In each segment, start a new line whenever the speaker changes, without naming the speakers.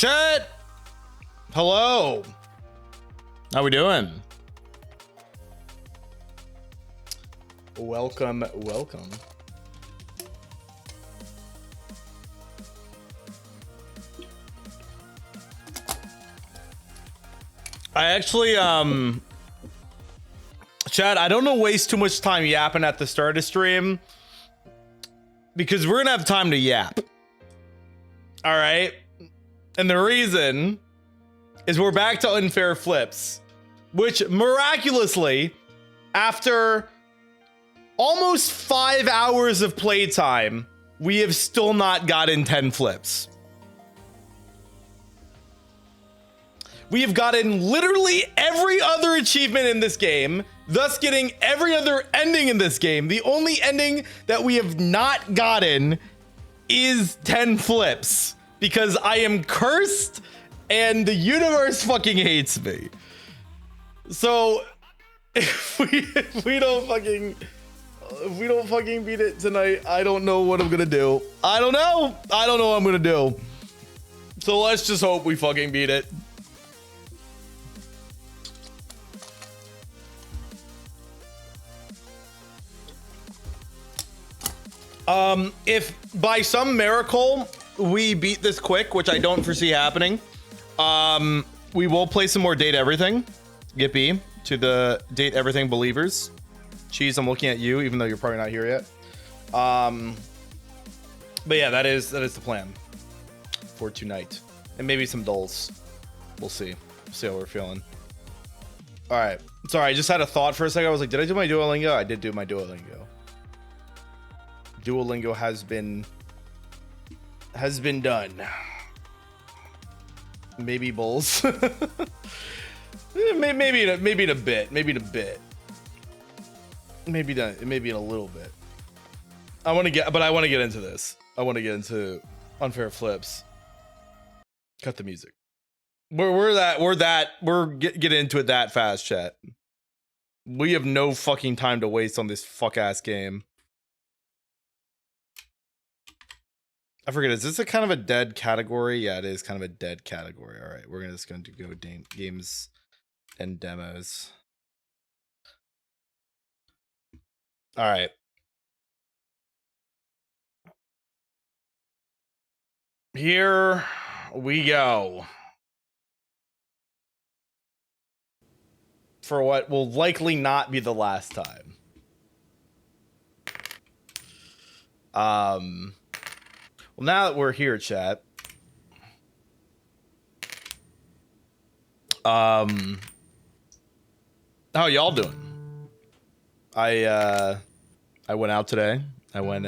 Chat! Hello! How we doing? Welcome, welcome. I actually, Chad, I don't know waste too much time yapping at the start of stream because we're gonna have time to yap. All right. And the reason is we're back to unfair flips, which miraculously, after almost 5 hours of playtime, we have still not gotten 10 flips. We have gotten literally every other achievement in this game, thus getting every other ending in this game. The only ending that we have not gotten is 10 flips because I am cursed and the universe fucking hates me. So if we don't fucking beat it tonight, I don't know what I'm gonna do. I don't know what I'm gonna do. So let's just hope we fucking beat it. If by some miracle we beat this quick, which I don't foresee happening, we will play some more Date Everything. Yippee to the Date Everything believers. Cheese, I'm looking at you, even though you're probably not here yet. But yeah, that is the plan for tonight, and maybe some dulls. We'll see. See how we're feeling. All right. Sorry, I just had a thought for a second. I was like, did I do my Duolingo? I did do my Duolingo. Duolingo has been done. Maybe bulls. maybe in a bit. Maybe in a little bit. I want to get into this. I want to get into unfair flips. Cut the music. We're getting into it that fast, chat. We have no fucking time to waste on this fuck ass game. I forget, is this a kind of a dead category? Yeah, it is kind of a dead category. All right, we're just going to go games and demos. All right. Here we go. For what will likely not be the last time. Well, now that we're here, chat. How y'all doing? I went out today. I went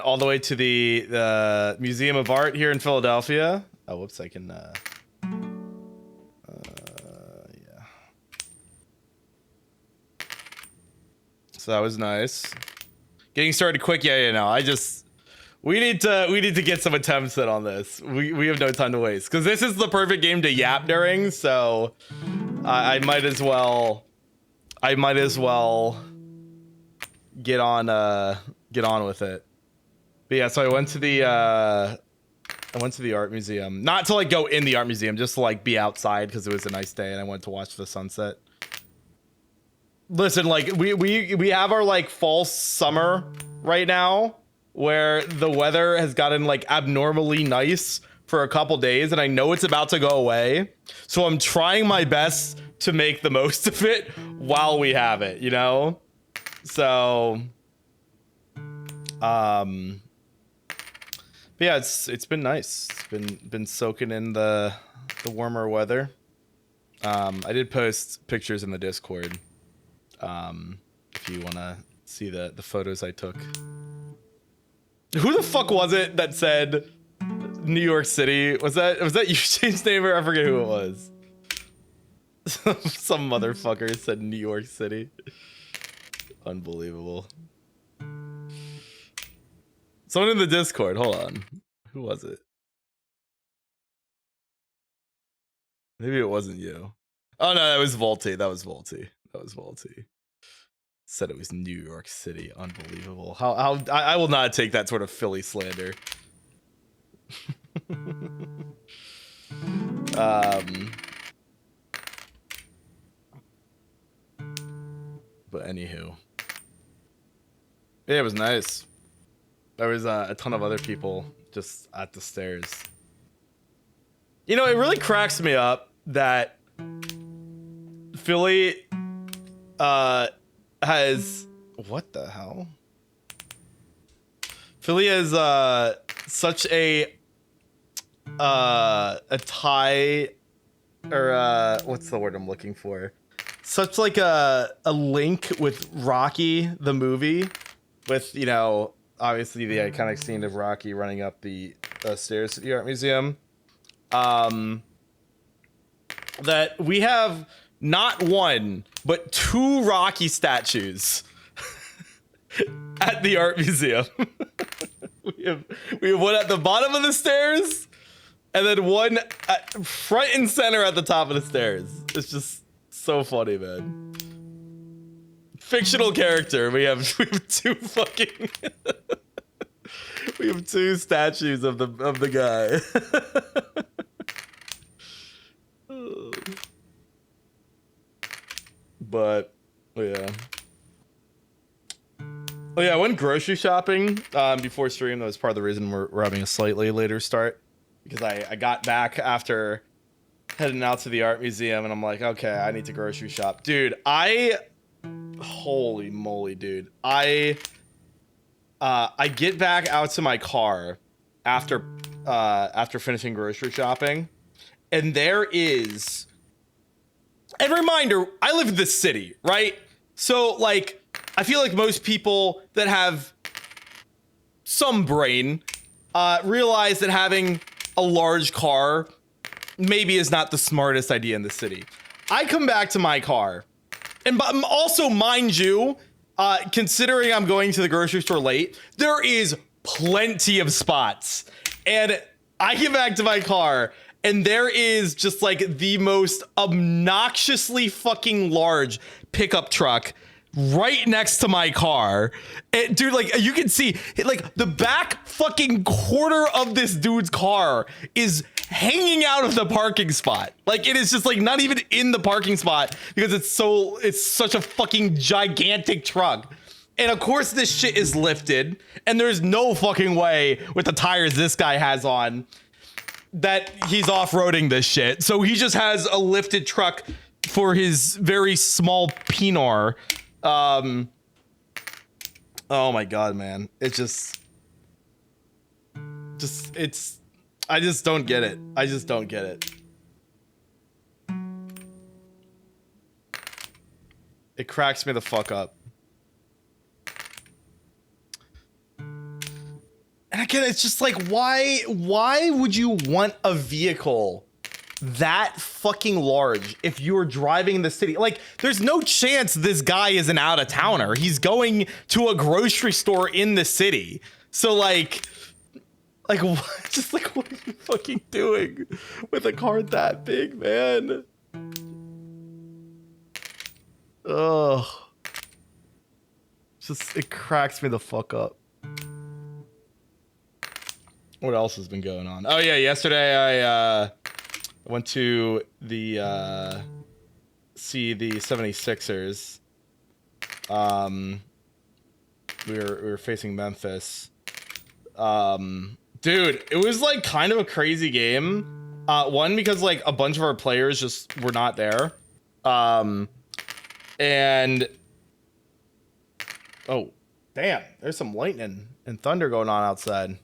all the way to the Museum of Art here in Philadelphia. Oh, whoops! I can. Yeah. So that was nice. Getting started quick. Yeah. No, we need to get some attempts in on this. We have no time to waste because this is the perfect game to yap during. So I might as well get on with it. But yeah, so I went to the art museum, not to like go in the art museum, just to like be outside because it was a nice day and I went to watch the sunset. Listen, like we have our like false summer right now where the weather has gotten like abnormally nice for a couple days and I know it's about to go away. So I'm trying my best to make the most of it while we have it, you know? So but yeah, it's been nice. It's been soaking in the warmer weather. I did post pictures in the Discord. If you want to see the photos I took. Who the fuck was it that said New York City? Was that Eugene's neighbor? I forget who it was. Some motherfucker said New York City. Unbelievable. Someone in the Discord. Hold on. Who was it? Maybe it wasn't you. Oh no, that was Volty. That was Volty. Said it was New York City. Unbelievable. How I will not take that sort of Philly slander. But anywho, yeah, it was nice. There was a ton of other people just at the stairs. You know, it really cracks me up that Philly has, what the hell? Philly has such a tie, or what's the word I'm looking for? Such like a link with Rocky the movie, with, you know, obviously the iconic scene of Rocky running up the stairs to the art museum. That we have not one but two Rocky statues at the art museum. we have one at the bottom of the stairs, and then one front and center at the top of the stairs. It's just so funny, man. Fictional character. We have two fucking we have two statues of the guy. But yeah. Oh yeah, I went grocery shopping before stream. That was part of the reason we're having a slightly later start, because I got back after heading out to the art museum, and I'm like, okay, I need to grocery shop. Dude, holy moly, dude. I get back out to my car after finishing grocery shopping, and there is, and reminder, I live in this city, right? So like, I feel like most people that have some brain realize that having a large car maybe is not the smartest idea in the city. I come back to my car, and also, mind you, considering I'm going to the grocery store late, there is plenty of spots. And I get back to my car, and there is just like the most obnoxiously fucking large pickup truck right next to my car. And dude, like, you can see, like, the back fucking quarter of this dude's car is hanging out of the parking spot. Like, it is just like not even in the parking spot, because it's such a fucking gigantic truck. And of course this shit is lifted, and there's no fucking way with the tires this guy has on that he's off-roading this shit. So he just has a lifted truck for his very small Pinar. Oh my god, man. I just don't get it. I just don't get it. It cracks me the fuck up. And again, it's just like, why would you want a vehicle that fucking large if you're driving in the city? Like, there's no chance this guy is an out-of-towner. He's going to a grocery store in the city. So like what, just like, what are you fucking doing with a car that big, man? Ugh. Just, it cracks me the fuck up. What else has been going on? Oh yeah, yesterday I went to the see the 76ers. We were facing Memphis. Dude, it was like kind of a crazy game. One, because like a bunch of our players just were not there. And oh, damn, there's some lightning and thunder going on outside.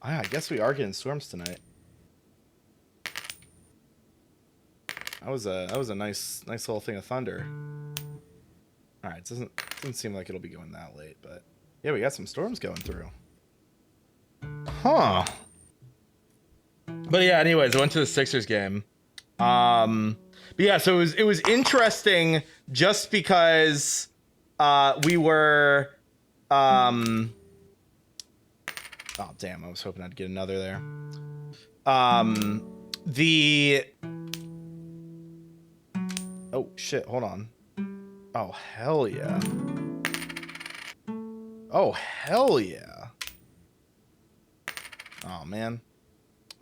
I guess we are getting storms tonight. That was a nice little thing of thunder. All right, it doesn't seem like it'll be going that late, but yeah, we got some storms going through. Huh. But yeah, anyways, I went to the Sixers game. But yeah, so it was interesting just because we were oh damn, I was hoping I'd get another there. Oh shit, hold on. Oh hell yeah. Oh hell yeah. Oh man.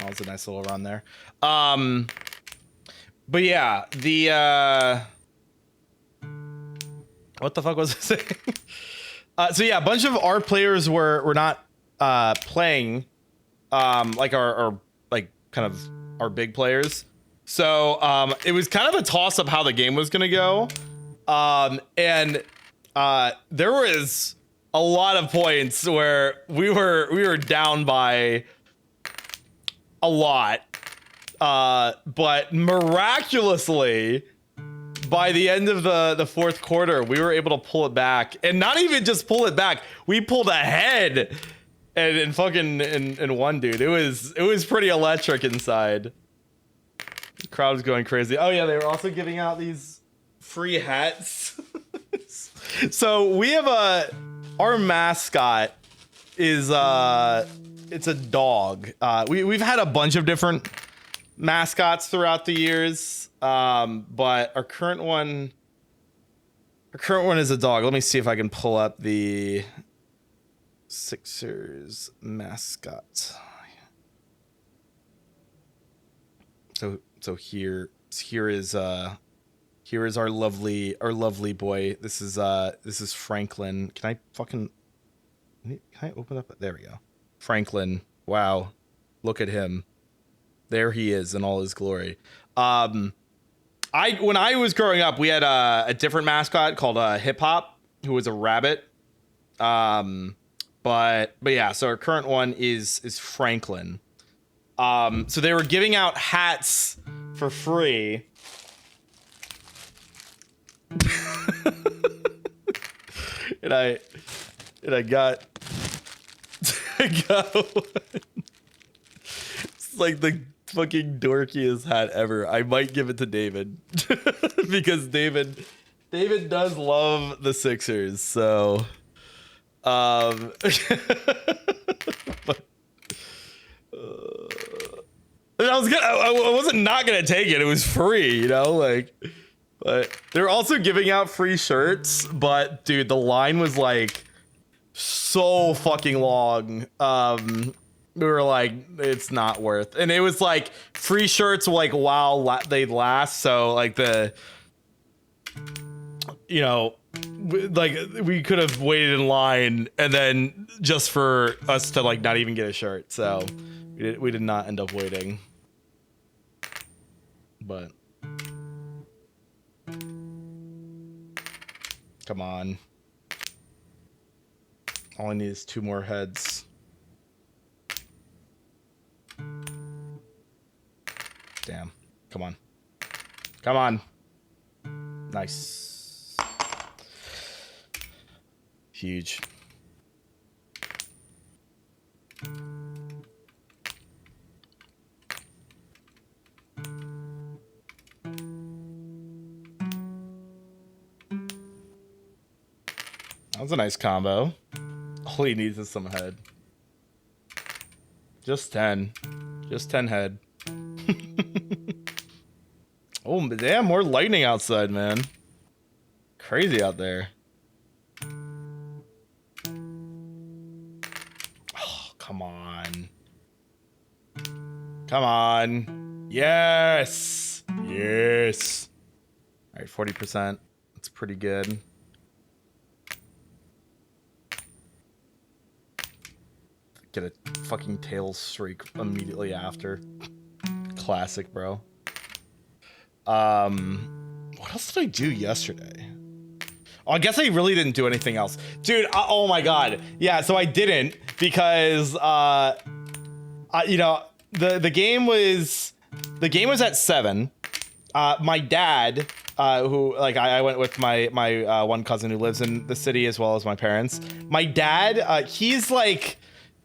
That was a nice little run there. But yeah, the what the fuck was I saying? So yeah, a bunch of our players were not playing, like our like kind of our big players. So it was kind of a toss up how the game was gonna go, and there was a lot of points where we were down by a lot, but miraculously, by the end of the fourth quarter, we were able to pull it back, and not even just pull it back, we pulled ahead and fucking won, dude. It was pretty electric inside. The crowd was going crazy. Oh yeah, they were also giving out these free hats. So we have our mascot is it's a dog. We've had a bunch of different mascots throughout the years, but our current one is a dog. Let me see if I can pull up the Sixers mascot. So here is our lovely boy. This is Franklin. Can I open up? There we go. Franklin. Wow. Look at him. There he is in all his glory. When I was growing up, we had a different mascot called Hip Hop, who was a rabbit. But yeah, so our current one is Franklin. So they were giving out hats for free. and I got one. It's like the fucking dorkiest hat ever. I might give it to David because David does love the Sixers. So, but, I wasn't not gonna take it. It was free, you know, like. But they're also giving out free shirts. But dude, the line was like so fucking long. We were like, it's not worth. And it was like free shirts like while they'd last. So like like we could have waited in line and then just for us to like not even get a shirt. So we did not end up waiting. But come on. All I need is 2 more heads. Damn. Come on. Come on. Nice. Huge. That was a nice combo. All he needs is some head. Just 10. Just 10 head. Oh, damn, more lightning outside, man. Crazy out there. Oh, come on. Come on. Yes. Yes. All right, 40%. That's pretty good. Get a fucking tail streak immediately after. Classic, bro. What else did I do yesterday? Oh, I guess I really didn't do anything else. Dude, oh my god. Yeah, so I didn't because you know, the game was at 7. My dad, who like I went with my one cousin who lives in the city as well as my parents. My dad, he's like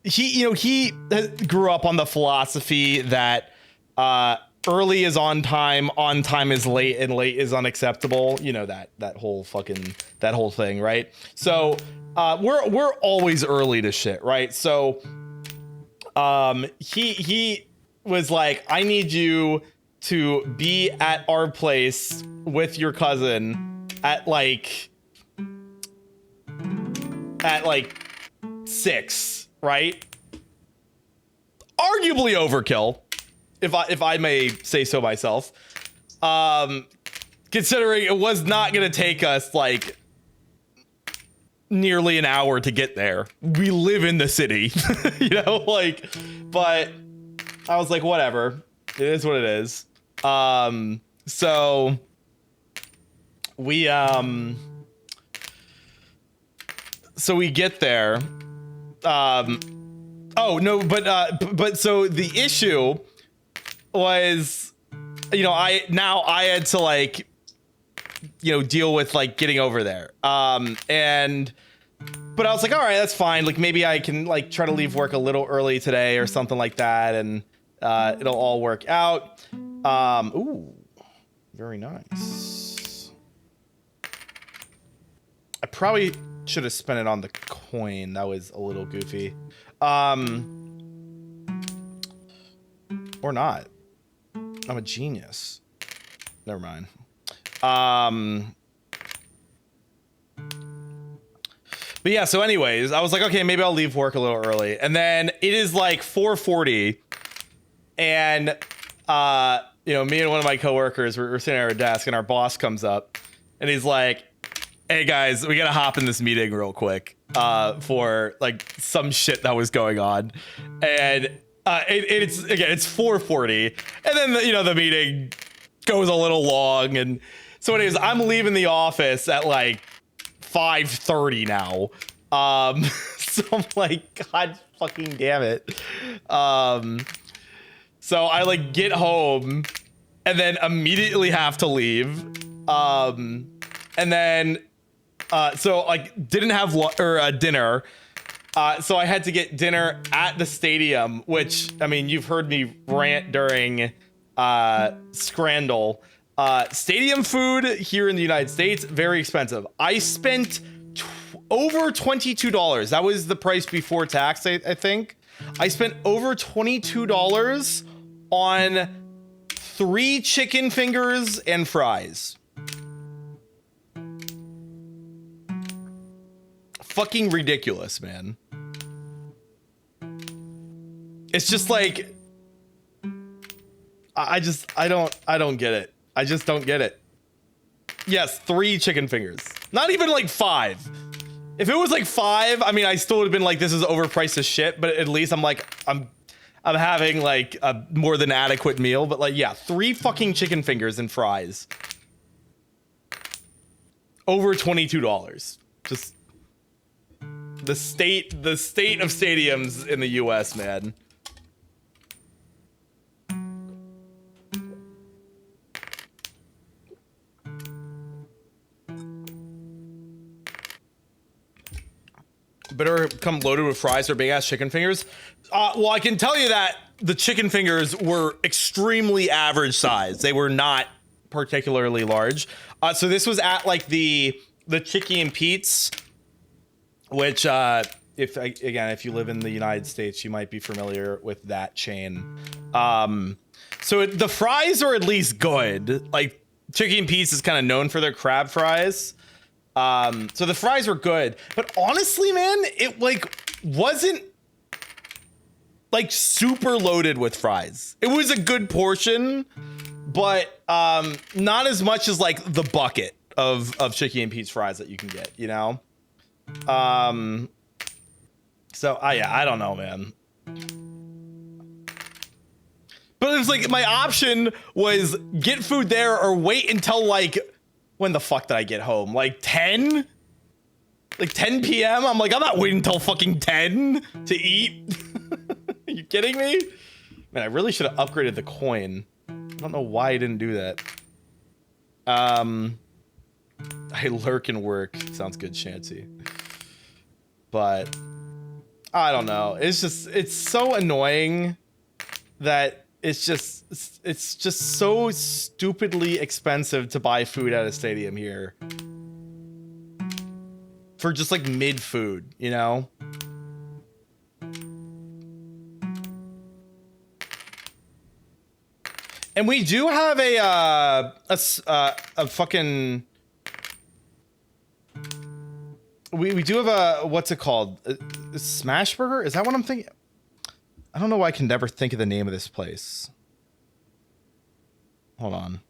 he grew up on the philosophy that early is on time is late, and late is unacceptable. You know, that whole thing, right? So we're always early to shit, right? So he was like, I need you to be at our place with your cousin at like 6, right? Arguably overkill. if I may say so myself. Considering it was not going to take us like nearly an hour to get there. We live in the city, you know, like, but I was like, whatever, it is what it is. So we get there. Oh no, but so the issue was, you know, I had to like, you know, deal with like getting over there. But I was like, all right, that's fine. Like maybe I can like try to leave work a little early today or something like that, and it'll all work out. Ooh, very nice. I probably should have spent it on the coin. That was a little goofy. Or not. I'm a genius. Never mind. But yeah, so anyways, I was like, okay, maybe I'll leave work a little early. And then it is like 4:40, and you know, me and one of my coworkers we're sitting at our desk, and our boss comes up and he's like, hey guys, we gotta hop in this meeting real quick for like some shit that was going on. And it's 4:40, and then you know, the meeting goes a little long, and so anyways, I'm leaving the office at like 5:30 now. So I'm like, God fucking damn it. So I like get home and then immediately have to leave. And then so like didn't have dinner. So I had to get dinner at the stadium, which, I mean, you've heard me rant during Scrandal. Stadium food here in the United States, very expensive. I spent over $22. That was the price before tax, I think. I spent over $22 on 3 chicken fingers and fries. Fucking ridiculous, man. It's just like, I don't get it. I just don't get it. Yes, 3 chicken fingers. Not even like 5. If it was like 5, I mean, I still would have been like, this is overpriced as shit, but at least I'm like, I'm having like a more than adequate meal. But like, yeah, 3 fucking chicken fingers and fries. Over $22. Just the state of stadiums in the US, man. Better come loaded with fries or big ass chicken fingers. Well, I can tell you that the chicken fingers were extremely average size. They were not particularly large. So this was at like the Chicky and Pete's, which if you live in the United States, you might be familiar with that chain. So the fries are at least good. Like Chicky and Pete's is kind of known for their crab fries. So the fries were good, but honestly, man, it like wasn't like super loaded with fries. It was a good portion, but not as much as like the bucket of Chicky and Pete's fries that you can get, you know? So yeah, I don't know, man. But it was like, my option was get food there or wait until like, when the fuck did I get home? Like 10? Like 10 p.m.? I'm like, I'm not waiting until fucking 10 to eat. Are you kidding me? Man, I really should have upgraded the coin. I don't know why I didn't do that. I lurk and work. Sounds good, Shanty. But I don't know. It's just, it's so annoying that it's just so stupidly expensive to buy food at a stadium here. For just like mid food, you know? And we do have a fucking, we do have a, what's it called? A Smash Burger? Is that what I'm thinking? I don't know why I can never think of the name of this place. Hold on.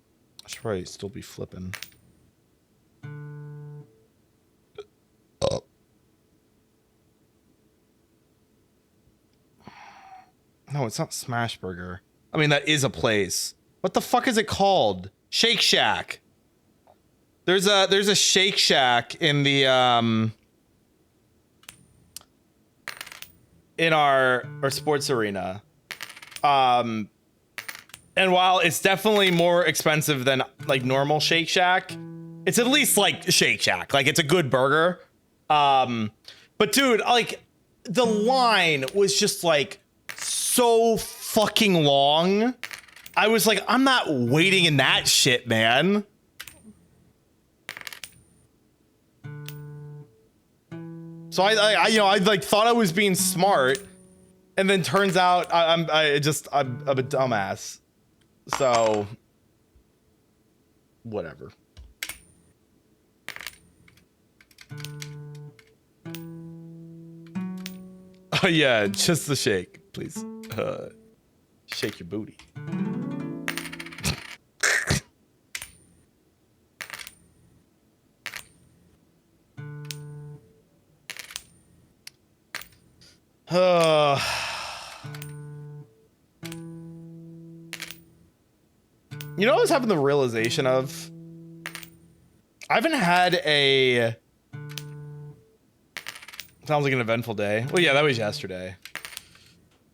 I should probably still be flipping. Oh. No, it's not Smash Burger. I mean, that is a place. What the fuck is it called? Shake Shack. There's a Shake Shack in the in our sports arena. And while it's definitely more expensive than like normal Shake Shack, it's at least like Shake Shack. Like it's a good burger. But dude, like the line was just like so fucking long. I was like, I'm not waiting in that shit, man. So I you know, I like thought I was being smart, and then turns out I'm a dumbass. So whatever. Oh yeah, just the shake, please. Shake your booty. You know what I was having the realization of? I haven't had a... Sounds like an eventful day. Well, yeah, that was yesterday.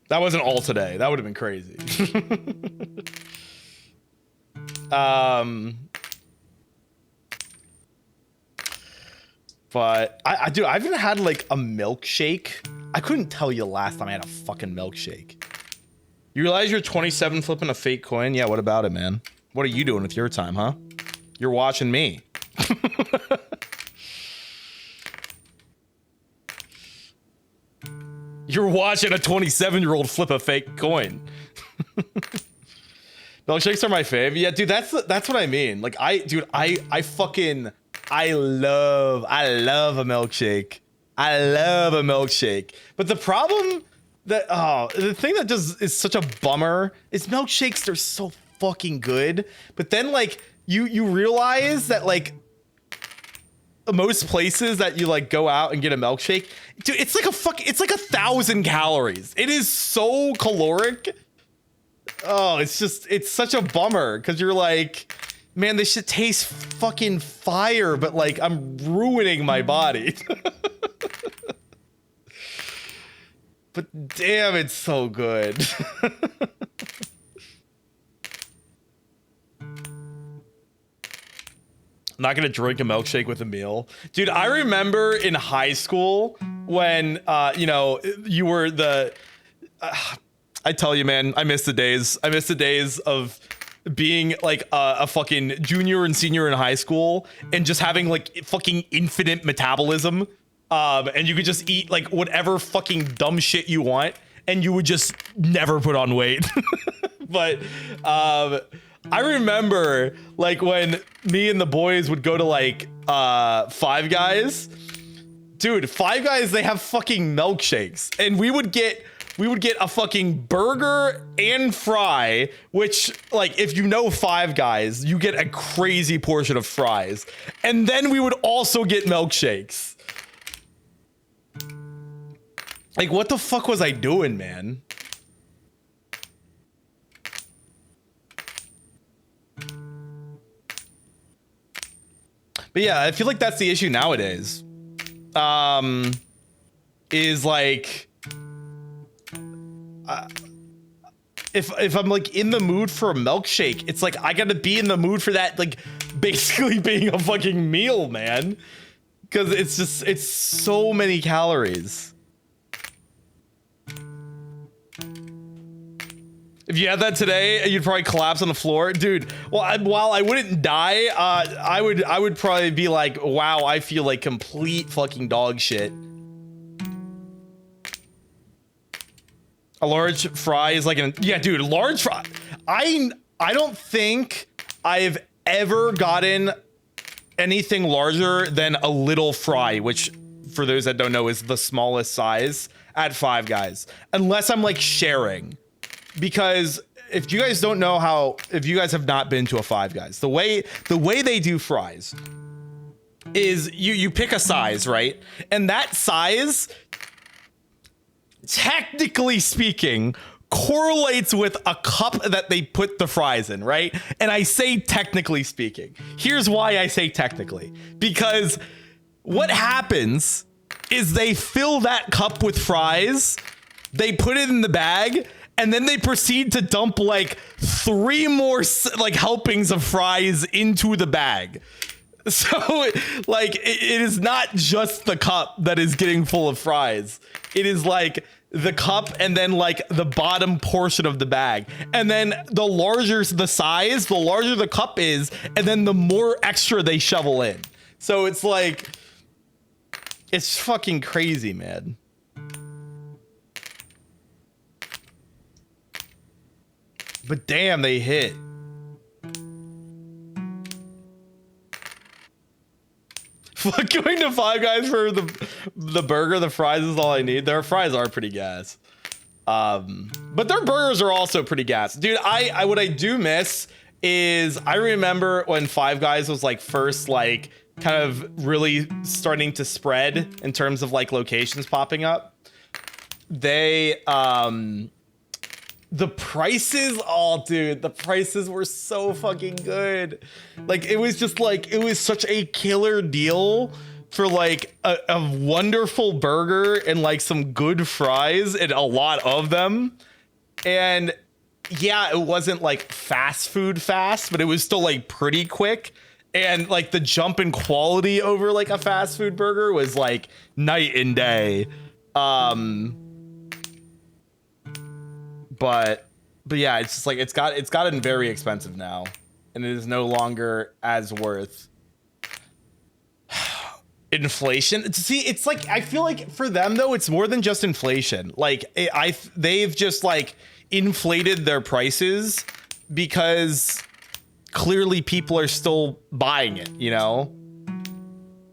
That wasn't all today. That would have been crazy. But dude, I haven't had like a milkshake. I couldn't tell you last time I had a fucking milkshake. You realize you're 27 flipping a fake coin? Yeah, what about it, man? What are you doing with your time, huh? You're watching me. You're watching a 27-year-old flip a fake coin. Milkshakes are my fave. Yeah, dude, that's what I mean. Like I love a milkshake. I love a milkshake. But the problem that the thing that just is such a bummer is milkshakes, they're so fucking good. But then like you realize that like most places that you like go out and get a milkshake, dude, it's like it's like 1,000 calories. It is so caloric. Oh, it's such a bummer because you're like, man, this shit tastes fucking fire, but like I'm ruining my body. But damn, it's so good. I'm not gonna drink a milkshake with a meal. Dude, I remember in high school when, you know, you were the... I tell you, man, I miss the days. I miss the days of being like a fucking junior and senior in high school and just having like fucking infinite metabolism. And you could just eat like whatever fucking dumb shit you want and you would just never put on weight. But I remember like when me and the boys would go to like Five Guys. Dude, Five Guys, they have fucking milkshakes, and we would get a fucking burger and fry, which, like, if you know Five Guys, you get a crazy portion of fries. And then we would also get milkshakes. Like, what the fuck was I doing, man? But yeah, I feel like that's the issue nowadays. Is like... if I'm like in the mood for a milkshake, it's like I gotta be in the mood for that, like basically being a fucking meal, man, because it's so many calories. If you had that today, you'd probably collapse on the floor, dude. Well, while I wouldn't die, I would probably be like, wow, I feel like complete fucking dog shit. A large fry is like yeah, dude, large fry. I don't think I've ever gotten anything larger than a little fry, which for those that don't know is the smallest size at Five Guys, unless I'm like sharing, because if you guys don't know how, if you guys have not been to a Five Guys, the way they do fries is you pick a size, right? And that size, technically speaking, correlates with a cup that they put the fries in, right? And I say technically speaking. Here's why I say technically. Because what happens is they fill that cup with fries, they put it in the bag, and then they proceed to dump like 3 more like helpings of fries into the bag. So like it is not just the cup that is getting full of fries. It is like the cup and then like the bottom portion of the bag. And then the larger the size, the larger the cup is, and then the more extra they shovel in. So it's like, it's fucking crazy, man. But damn, they hit. Going to Five Guys for the burger, the fries is all I need. Their fries are pretty gas. But their burgers are also pretty gas. Dude, what I do miss is I remember when Five Guys was like first like kind of really starting to spread in terms of like locations popping up. They the prices, oh dude, the prices were so fucking good. Like it was just like, it was such a killer deal for like a wonderful burger and like some good fries and a lot of them. And yeah, it wasn't like fast food fast, but it was still like pretty quick. And like the jump in quality over like a fast food burger was like night and day. But yeah, it's just like it's gotten very expensive now, and it is no longer as worth. Inflation. See, it's like I feel like for them though, it's more than just inflation. Like they've just like inflated their prices because clearly people are still buying it, you know?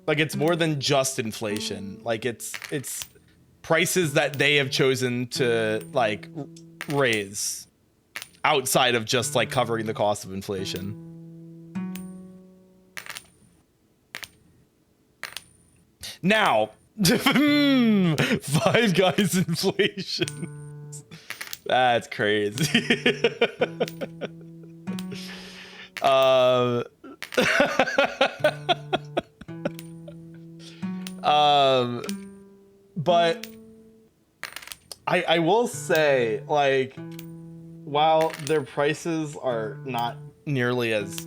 Like it's more than just inflation. Like it's prices that they have chosen to like raise outside of just like covering the cost of inflation. Now, Five Guys inflation. That's crazy. But I will say, like, while their prices are not nearly as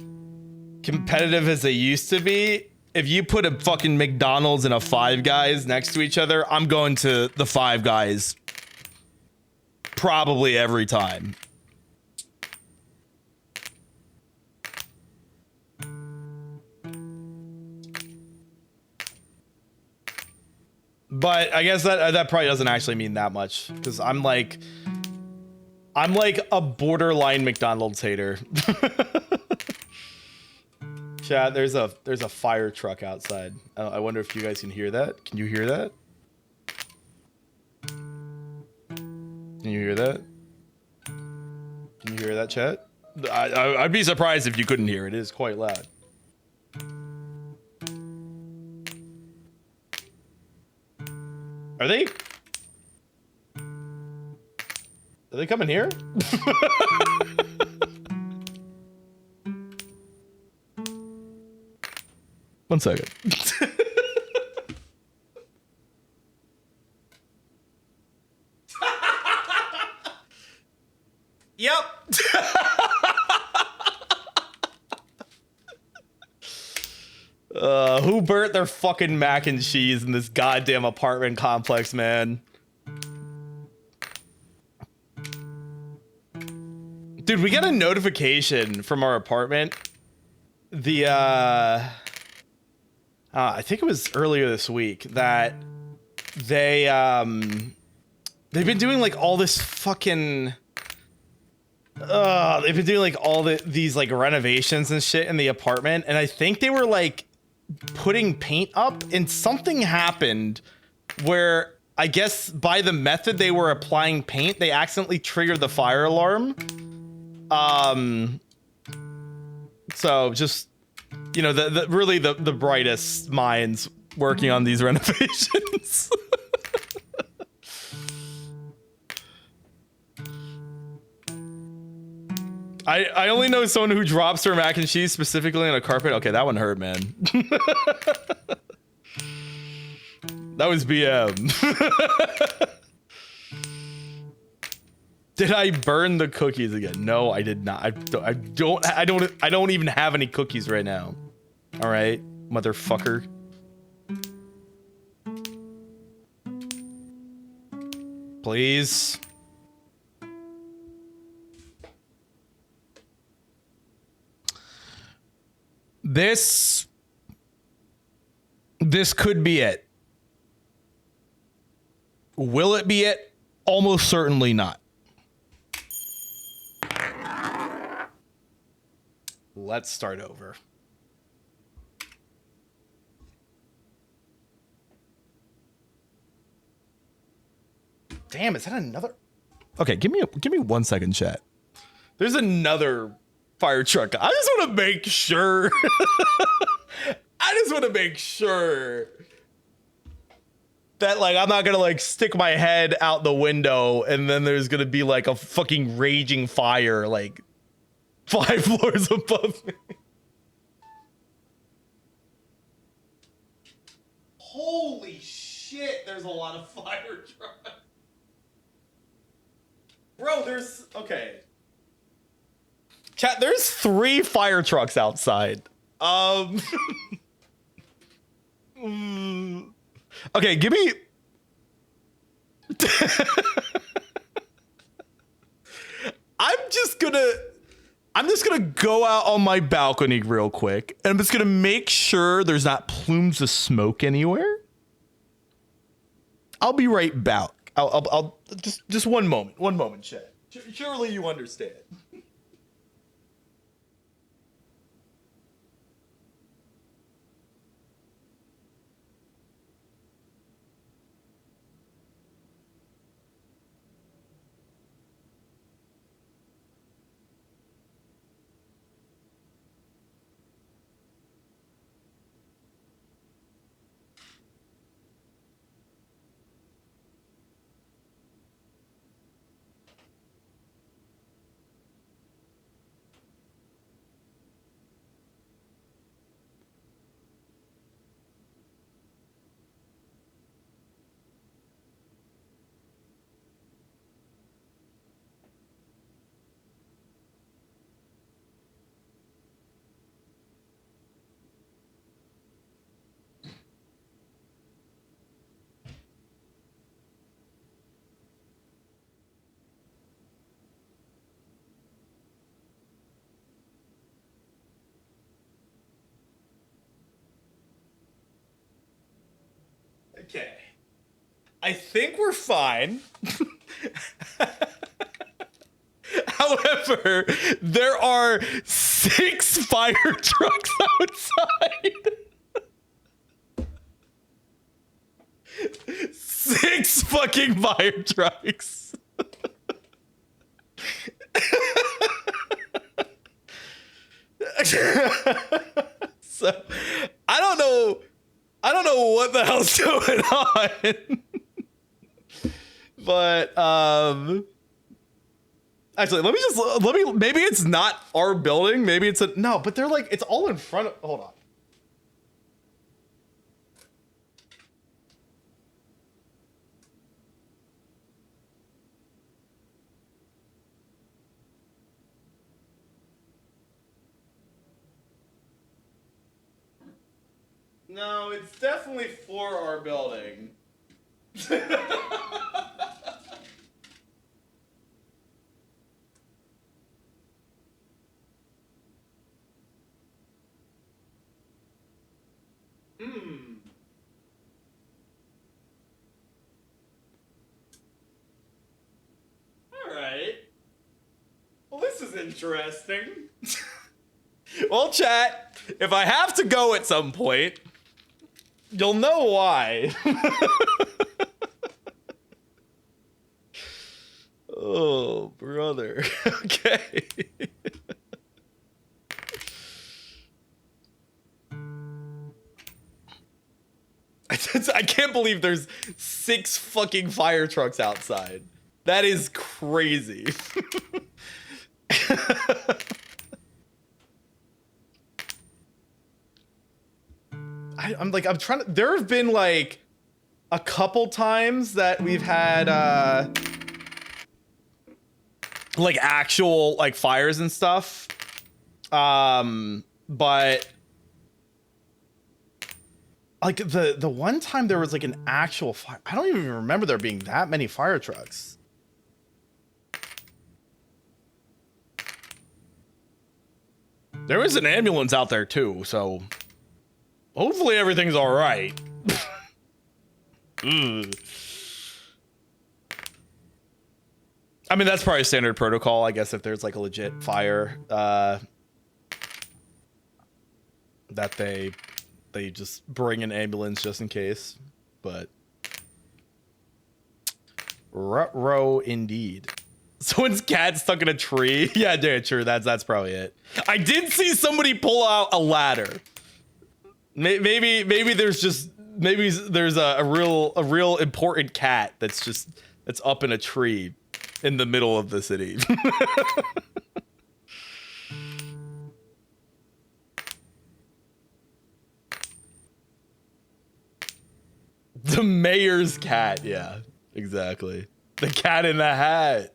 competitive as they used to be, if you put a fucking McDonald's and a Five Guys next to each other, I'm going to the Five Guys probably every time. But I guess that probably doesn't actually mean that much, because I'm like a borderline McDonald's hater. Chat, there's a fire truck outside. I wonder if you guys can hear that. Can you hear that? Can you hear that? Can you hear that, chat? I'd be surprised if you couldn't hear it. It is quite loud. Are they coming here? One second. Yep. Who burnt their fucking mac and cheese in this goddamn apartment complex, man? Dude, we got a notification from our apartment. I think it was earlier this week that they've been doing like all this fucking they've been doing like all these like renovations and shit in the apartment, and I think they were like putting paint up, and something happened where I guess by the method they were applying paint, they accidentally triggered the fire alarm. So just, you know, really the brightest minds working on these renovations. I only know someone who drops their mac and cheese specifically on a carpet. Okay, that one hurt, man. That was BM. Did I burn the cookies again? No, I did not. I don't even have any cookies right now. All right, motherfucker. Please. This could be it. Will it be it? Almost certainly not. Let's start over. Damn, is that another? Okay, give me 1 second, chat. There's another fire truck. I just want to make sure. I just want to make sure that, like, I'm not gonna like stick my head out the window and then there's gonna be like a fucking raging fire like 5 floors above me. Holy shit, there's a lot of fire trucks. Bro, there's, okay. Chat, there's 3 fire trucks outside. Okay, give me. I'm just gonna go out on my balcony real quick, and I'm just gonna make sure there's not plumes of smoke anywhere. I'll be right back. I'll just one moment, chat. Surely you understand. Okay. I think we're fine. However, there are 6 fire trucks outside. 6 fucking fire trucks. So, I don't know what the hell's going on. But actually, maybe it's not our building, maybe it's no, but they're like, it's all in front of, hold on. No, it's definitely for our building. All right. Well, this is interesting. Well, chat, if I have to go at some point, you'll know why. Oh, brother. Okay. I can't believe there's 6 fucking fire trucks outside. That is crazy. I'm trying to, there have been like a couple times that we've had like actual like fires and stuff. But like the one time there was like an actual fire, I don't even remember there being that many fire trucks. There was an ambulance out there too, so hopefully everything's all right. I mean, that's probably standard protocol, I guess, if there's like a legit fire, that they just bring an ambulance just in case. But ruh-roh indeed. Someone's cat stuck in a tree. Yeah, true. That's probably it. I did see somebody pull out a ladder. Maybe there's a real important cat that's up in a tree in the middle of the city. The mayor's cat. Yeah, exactly. The cat in the hat.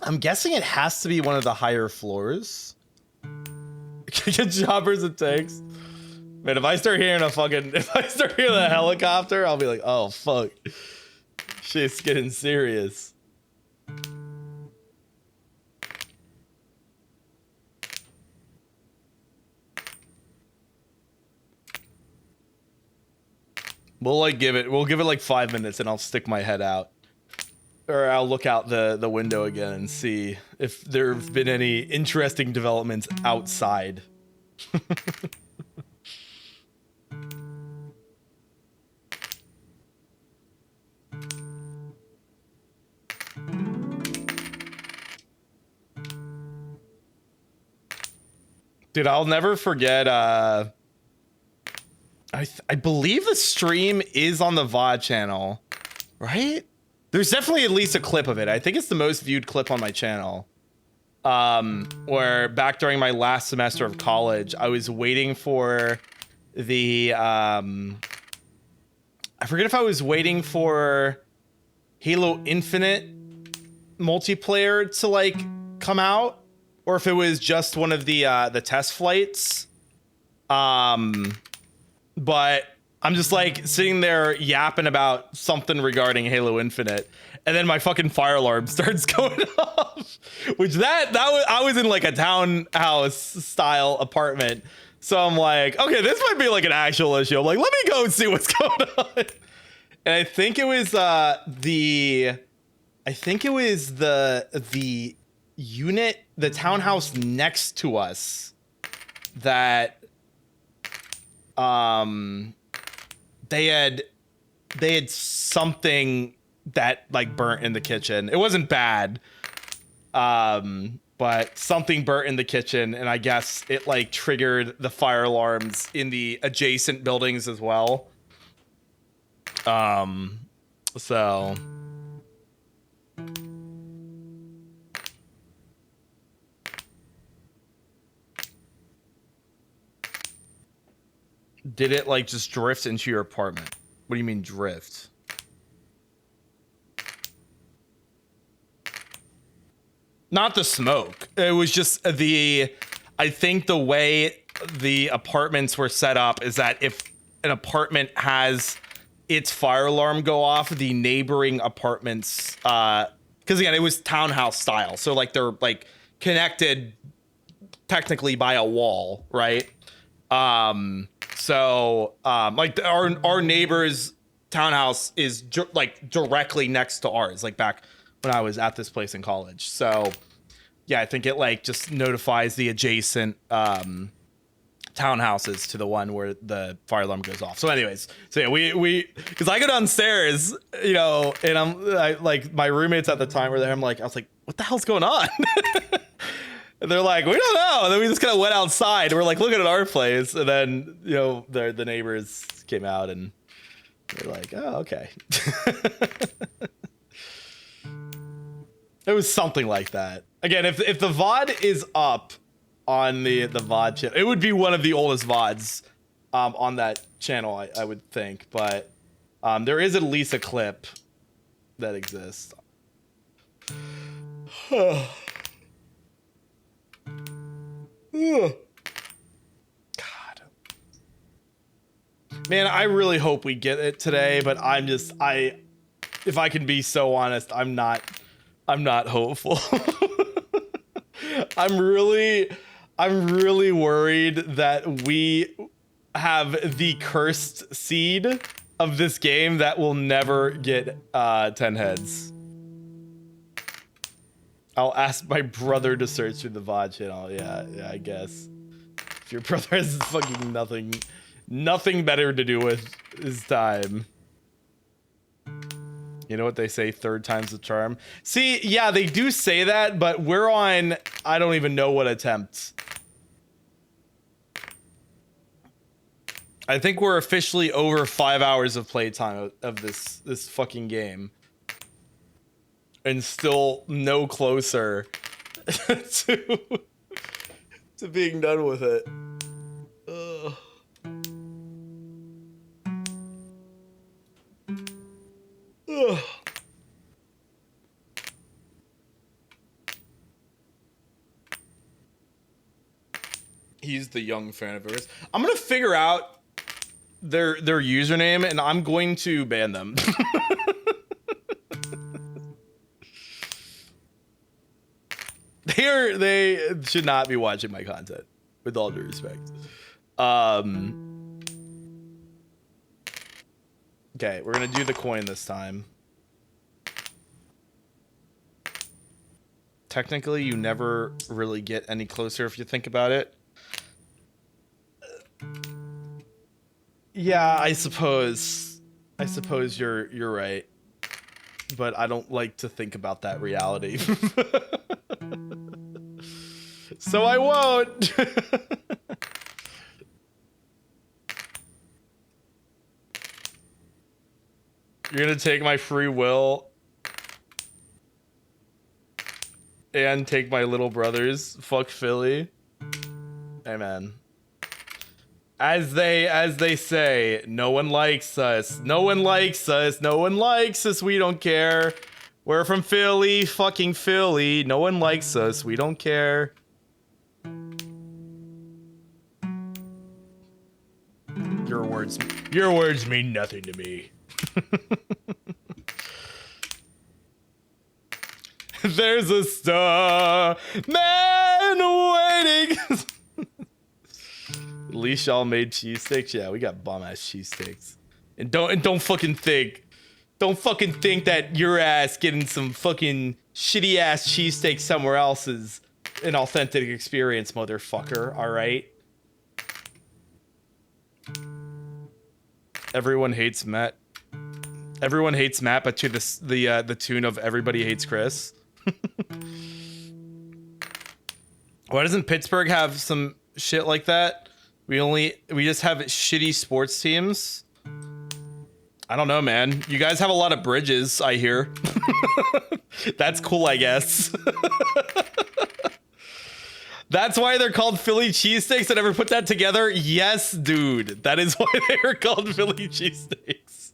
I'm guessing it has to be one of the higher floors. Get choppers and tanks. Man, if I start hearing a helicopter, I'll be like, oh fuck. Shit's getting serious. We'll give it like 5 minutes and I'll stick my head out. Or I'll look out the window again and see if there have been any interesting developments outside. Dude, I'll never forget, I believe the stream is on the VOD channel, right? There's definitely at least a clip of it. I think it's the most viewed clip on my channel. Where back during my last semester of college, I was waiting for the, I forget if I was waiting for Halo Infinite multiplayer to like come out, or if it was just one of the test flights. But I'm just like sitting there yapping about something regarding Halo Infinite, and then my fucking fire alarm starts going off. Which I was in like a townhouse style apartment, so I'm like, okay, this might be like an actual issue. I'm like, let me go and see what's going on. And I think it was the unit, the townhouse next to us, that they had something that like burnt in the kitchen. It wasn't bad, but something burnt in the kitchen, and I guess it like triggered the fire alarms in the adjacent buildings as well. So did it like just drift into your apartment? What do you mean drift? Not the smoke. It was just I think the way the apartments were set up is that if an apartment has its fire alarm go off, the neighboring apartments, because again, it was townhouse style. So like they're like connected technically by a wall, right? So like our neighbor's townhouse is like directly next to ours, like back when I was at this place in college. So yeah, I think it like just notifies the adjacent townhouses to the one where the fire alarm goes off. So anyways, so yeah, we because I go downstairs, you know, and I like my roommates at the time were there. I was like, what the hell's going on? And they're like, we don't know. And then we just kind of went outside. We're like looking at our place, and then you know the neighbors came out and they're like, oh, okay. It was something like that. Again, if the VOD is up on the VOD channel, it would be one of the oldest VODs on that channel, I would think. But there is at least a clip that exists. God. Man, I really hope we get it today, but if I can be so honest, I'm not hopeful. I'm really worried that we have the cursed seed of this game that will never get 10 heads. I'll ask my brother to search through the VOD channel. Yeah, I guess. If your brother has fucking nothing better to do with his time. You know what they say, third time's the charm? See, yeah, they do say that, but we're on, I don't even know what attempt. I think we're officially over 5 hours of playtime of this fucking game. And still no closer to being done with it. Ugh. Ugh. He's the young fan of ours. I'm gonna figure out their username and I'm going to ban them. They should not be watching my content, with all due respect. Okay, we're gonna do the coin this time. Technically, you never really get any closer if you think about it. Yeah, I suppose you're right, but I don't like to think about that reality. So I won't. You're gonna take my free will and take my little brothers. Fuck Philly. Amen. As they say, no one likes us. No one likes us. No one likes us. We don't care. We're from Philly, fucking Philly. No one likes us. We don't care. Your words mean nothing to me. There's a star man waiting. At least y'all made cheesesteaks. Yeah, we got bomb ass cheesesteaks. And don't fucking think that your ass getting some fucking shitty ass cheesesteak somewhere else is an authentic experience, motherfucker. All right. Everyone hates Matt. Everyone hates Matt, but to the tune of everybody hates Chris. Why doesn't Pittsburgh have some shit like that? We just have shitty sports teams. I don't know, man. You guys have a lot of bridges, I hear. That's cool, I guess. That's why they're called Philly cheesesteaks. I never put that together. Yes, dude. That is why they are called Philly cheesesteaks.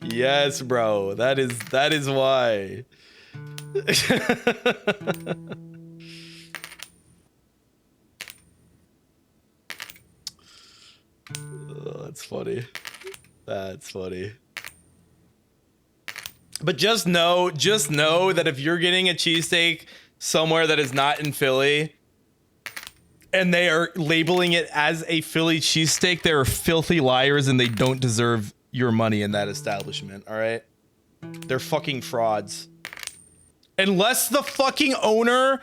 Yes, bro. That is why. Oh, that's funny. That's funny. But just know that if you're getting a cheesesteak somewhere that is not in Philly and they are labeling it as a Philly cheesesteak, they're filthy liars and they don't deserve your money in that establishment, all right? They're fucking frauds. Unless the fucking owner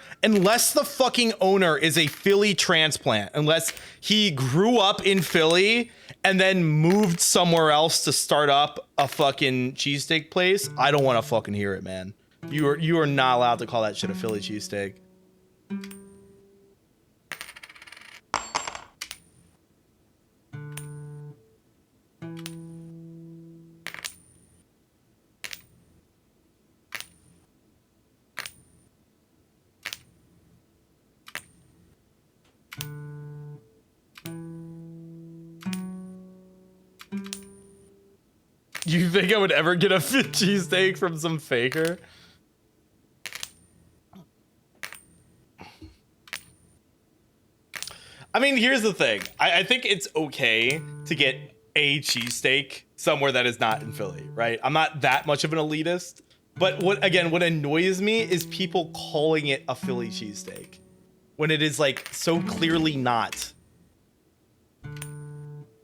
is a Philly transplant, unless he grew up in Philly and then moved somewhere else to start up a fucking cheesesteak place, I don't want to fucking hear it, man. You are not allowed to call that shit a Philly cheesesteak. You think I would ever get a cheesesteak from some faker? I mean, here's the thing. I think it's okay to get a cheesesteak somewhere that is not in Philly, right? I'm not that much of an elitist. But what annoys me is people calling it a Philly cheesesteak when it is like so clearly not.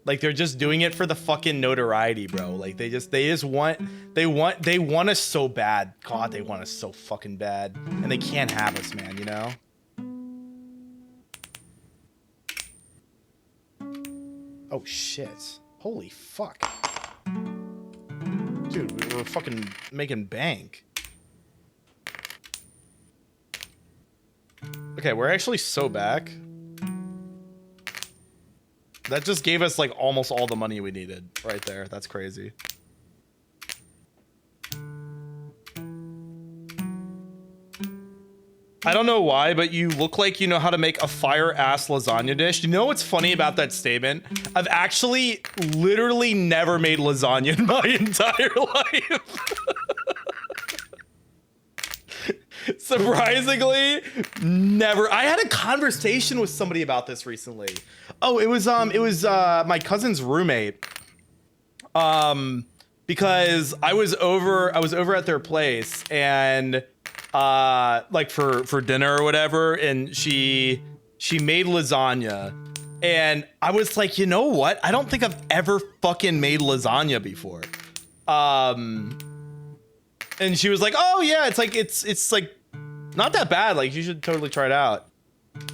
Like they're just doing it for the fucking notoriety, bro. Like they want us so bad. God, they want us so fucking bad. And they can't have us, man, you know? Oh shit. Holy fuck. Dude, we're fucking making bank. Okay, we're actually so back. That just gave us like almost all the money we needed right there. That's crazy. I don't know why, but you look like you know how to make a fire-ass lasagna dish. You know what's funny about that statement? I've actually literally never made lasagna in my entire life. Surprisingly, never. I had a conversation with somebody about this recently. Oh, it was my cousin's roommate. Because I was over at their place and like for dinner or whatever, and she made lasagna, and I was like, you know what? I don't think I've ever fucking made lasagna before. And she was like, oh yeah, it's like not that bad. Like you should totally try it out.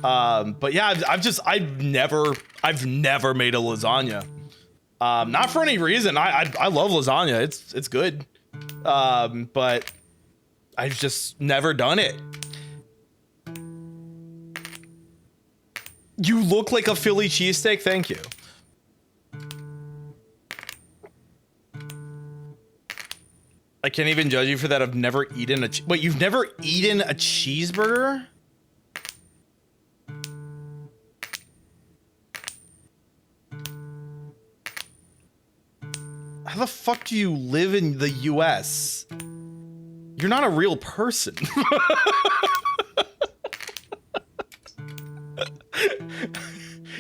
But yeah, I've never made a lasagna. Not for any reason. I love lasagna. It's good. But I've just never done it. You look like a Philly cheesesteak. Thank you. I can't even judge you for that. I've never eaten a... Wait, you've never eaten a cheeseburger? How the fuck do you live in the US? You're not a real person.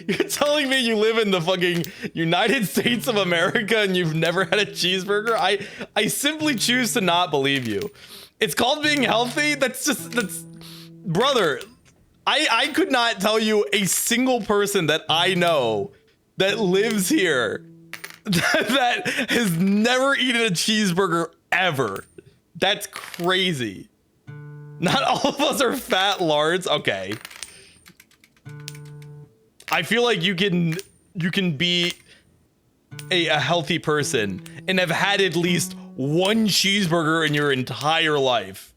You're telling me you live in the fucking United States of America and you've never had a cheeseburger? I simply choose to not believe you. It's called being healthy? That's brother, I could not tell you a single person that I know that lives here that has never eaten a cheeseburger ever. That's crazy. Not all of us are fat lards. Okay. I feel like you can be a healthy person and have had at least one cheeseburger in your entire life.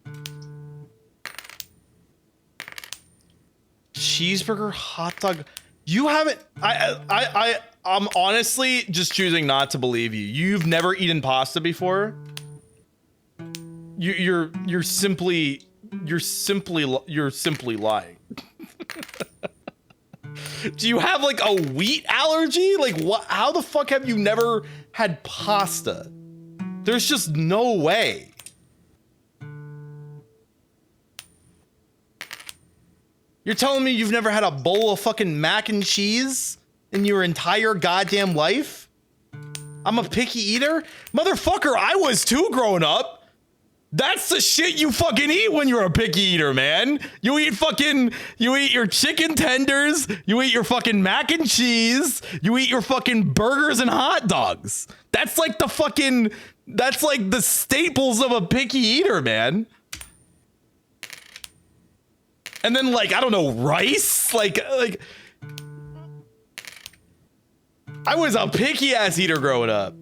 Cheeseburger, hot dog. You haven't. I'm honestly just choosing not to believe you. You've never eaten pasta before. You're simply lying. Do you have like a wheat allergy? Like what? How the fuck have you never had pasta? There's just no way. You're telling me you've never had a bowl of fucking mac and cheese in your entire goddamn life? I'm a picky eater? Motherfucker, I was too growing up. That's the shit you fucking eat when you're a picky eater, man. You eat your chicken tenders, you eat your fucking mac and cheese, you eat your fucking burgers and hot dogs. That's like the staples of a picky eater, man. And then like, I don't know, rice? Like I was a picky ass eater growing up.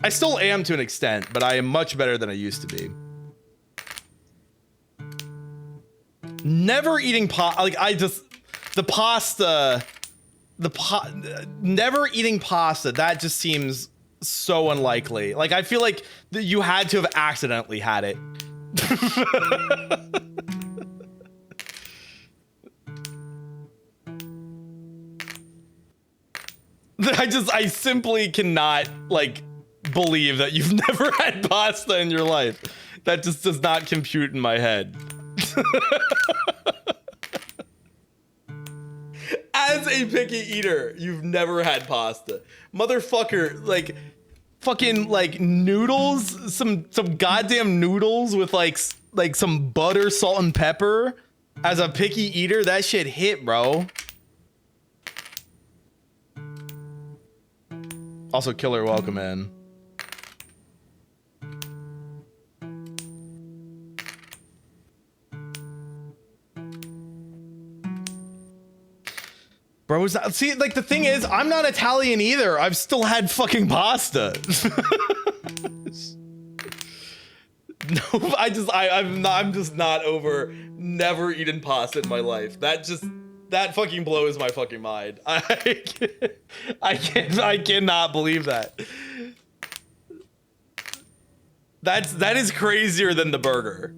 I still am to an extent, but I am much better than I used to be. Never eating like never eating pasta, that just seems so unlikely. Like I feel like you had to have accidentally had it. I simply cannot like believe that you've never had pasta in your life. That just does not compute in my head. As a picky eater, you've never had pasta. Motherfucker, like fucking like noodles, some goddamn noodles with like some butter, salt, and pepper. As a picky eater, that shit hit, bro. Also, Killer, welcome in. Bro, see, like the thing is, I'm not Italian either. I've still had fucking pasta. No, I'm just not over never eaten pasta in my life. That fucking blows my fucking mind. I cannot believe that. That is crazier than the burger.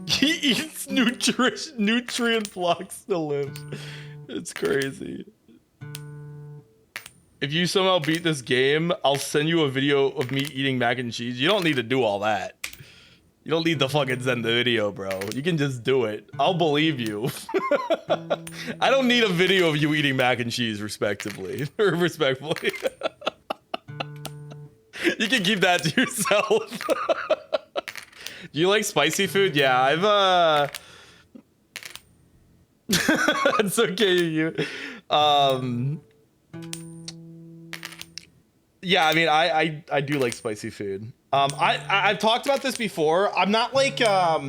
He eats nutrient blocks to live. It's crazy. If you somehow beat this game, I'll send you a video of me eating mac and cheese. You don't need to do all that. You don't need to fucking send the video, bro. You can just do it. I'll believe you. I don't need a video of you eating mac and cheese, respectively. Respectfully. You can keep that to yourself. Do you like spicy food? Yeah, I've it's okay, you. Yeah, I mean, I do like spicy food. I've talked about this before. I'm not like a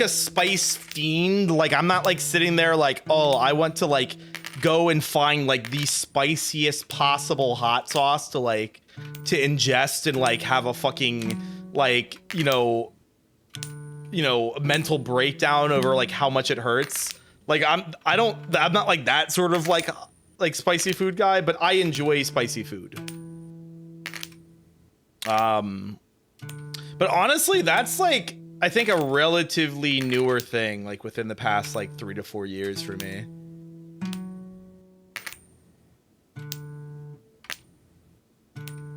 spice fiend. Like, I'm not like sitting there like, oh, I want to like go and find like the spiciest possible hot sauce to ingest and like have a fucking like, you know, mental breakdown over like how much it hurts. Like I'm not like that sort of like spicy food guy, but I enjoy spicy food. But honestly, that's like, I think a relatively newer thing, like within the past like 3 to 4 years for me.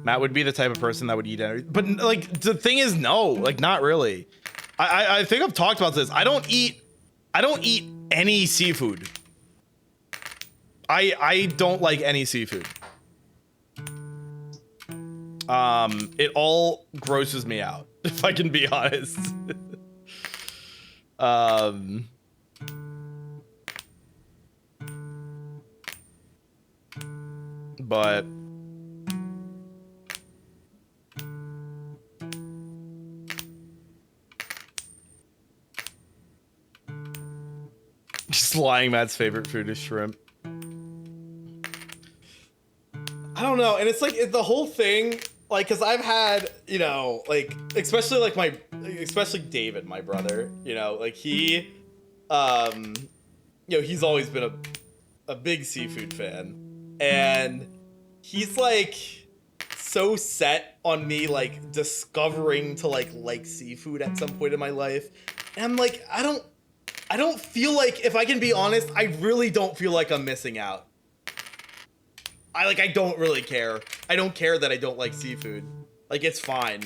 Matt would be the type of person that would eat everything, but like the thing is, no, like not really. I think I've talked about this. I don't eat any seafood. I don't like any seafood. It all grosses me out, if I can be honest. But just lying, Matt's favorite food is shrimp. I don't know, and it's like the whole thing, like, cause I've had, you know, like, especially David, my brother, you know, like he, you know, he's always been a big seafood fan, and he's like so set on me like discovering to like seafood at some point in my life, and I'm like, I don't feel like, if I can be honest, I really don't feel like I'm missing out. I don't really care. I don't care that I don't like seafood. Like, it's fine.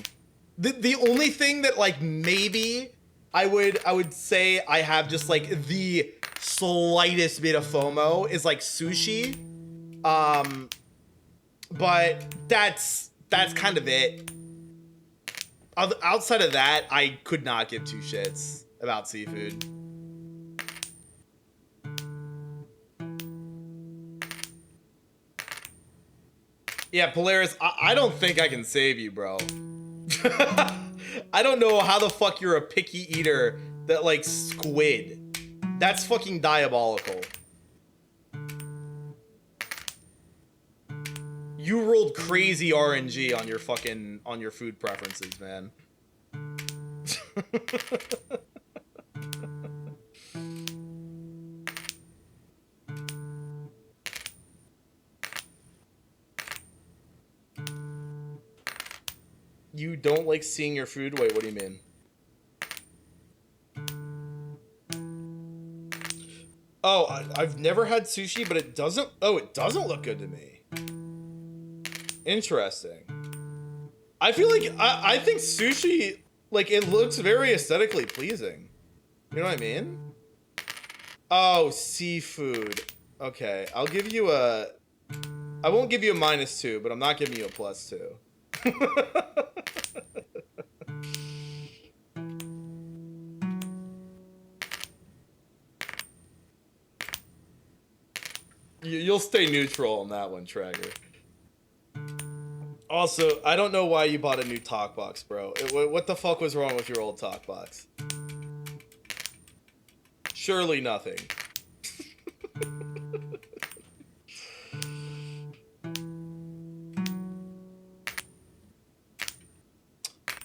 The only thing that like maybe I would say I have just like the slightest bit of FOMO is like sushi. But that's kind of it. outside of that, I could not give two shits about seafood. Yeah, Polaris, I don't think I can save you, bro. I don't know how the fuck you're a picky eater that likes squid. That's fucking diabolical. You rolled crazy RNG on your food preferences, man. You don't like seeing your food? Wait, what do you mean? Oh, I've never had sushi, but it doesn't look good to me. Interesting. I feel like, I think sushi, like, it looks very aesthetically pleasing. You know what I mean? Oh, seafood. Okay, I'll give you a... I won't give you a -2, but I'm not giving you a +2. You'll stay neutral on that one, Trager. Also, I don't know why you bought a new talk box, bro. What the fuck was wrong with your old talk box? Surely nothing.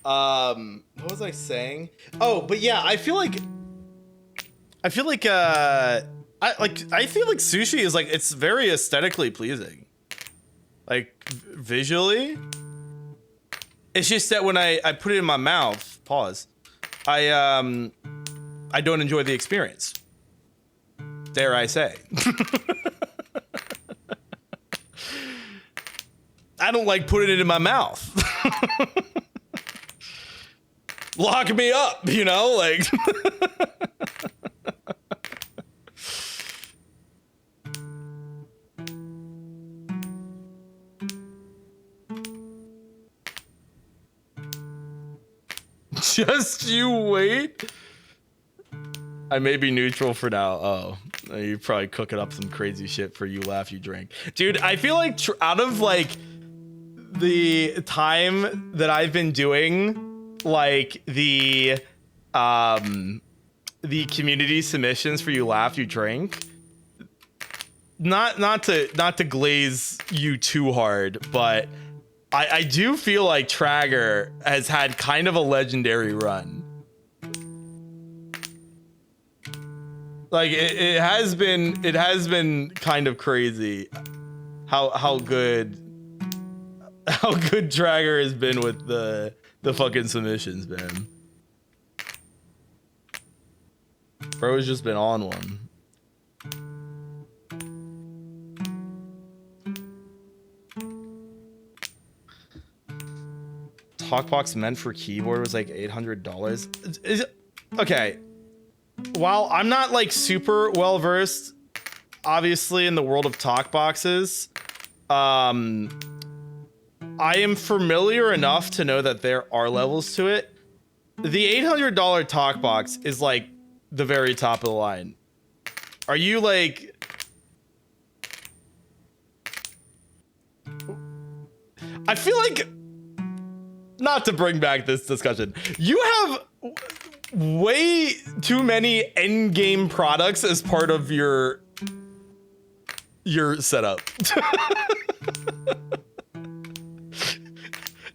What was I saying? Oh, but yeah, I feel like I feel like sushi is like, it's very aesthetically pleasing. Like visually. It's just that when I put it in my mouth, pause, I don't enjoy the experience. Dare I say. I don't like putting it in my mouth. Lock me up, you know, like. Just you wait. I may be neutral for now. Oh, you're probably cooking up some crazy shit for you laugh, you drink. Dude, I feel like out of like the time that I've been doing like the community submissions for you laugh, you drink, not to glaze you too hard, but I do feel like Trager has had kind of a legendary run. Like it has been kind of crazy how good Trager has been with the fucking submissions, man. Bro's just been on one. Talkbox meant for keyboard was like $800. Is it okay? While I'm not like super well versed, obviously, in the world of talkboxes, I am familiar enough to know that there are levels to it. The $800 talkbox is like the very top of the line. Are you like? I feel like, not to bring back this discussion, you have way too many endgame products as part of your setup.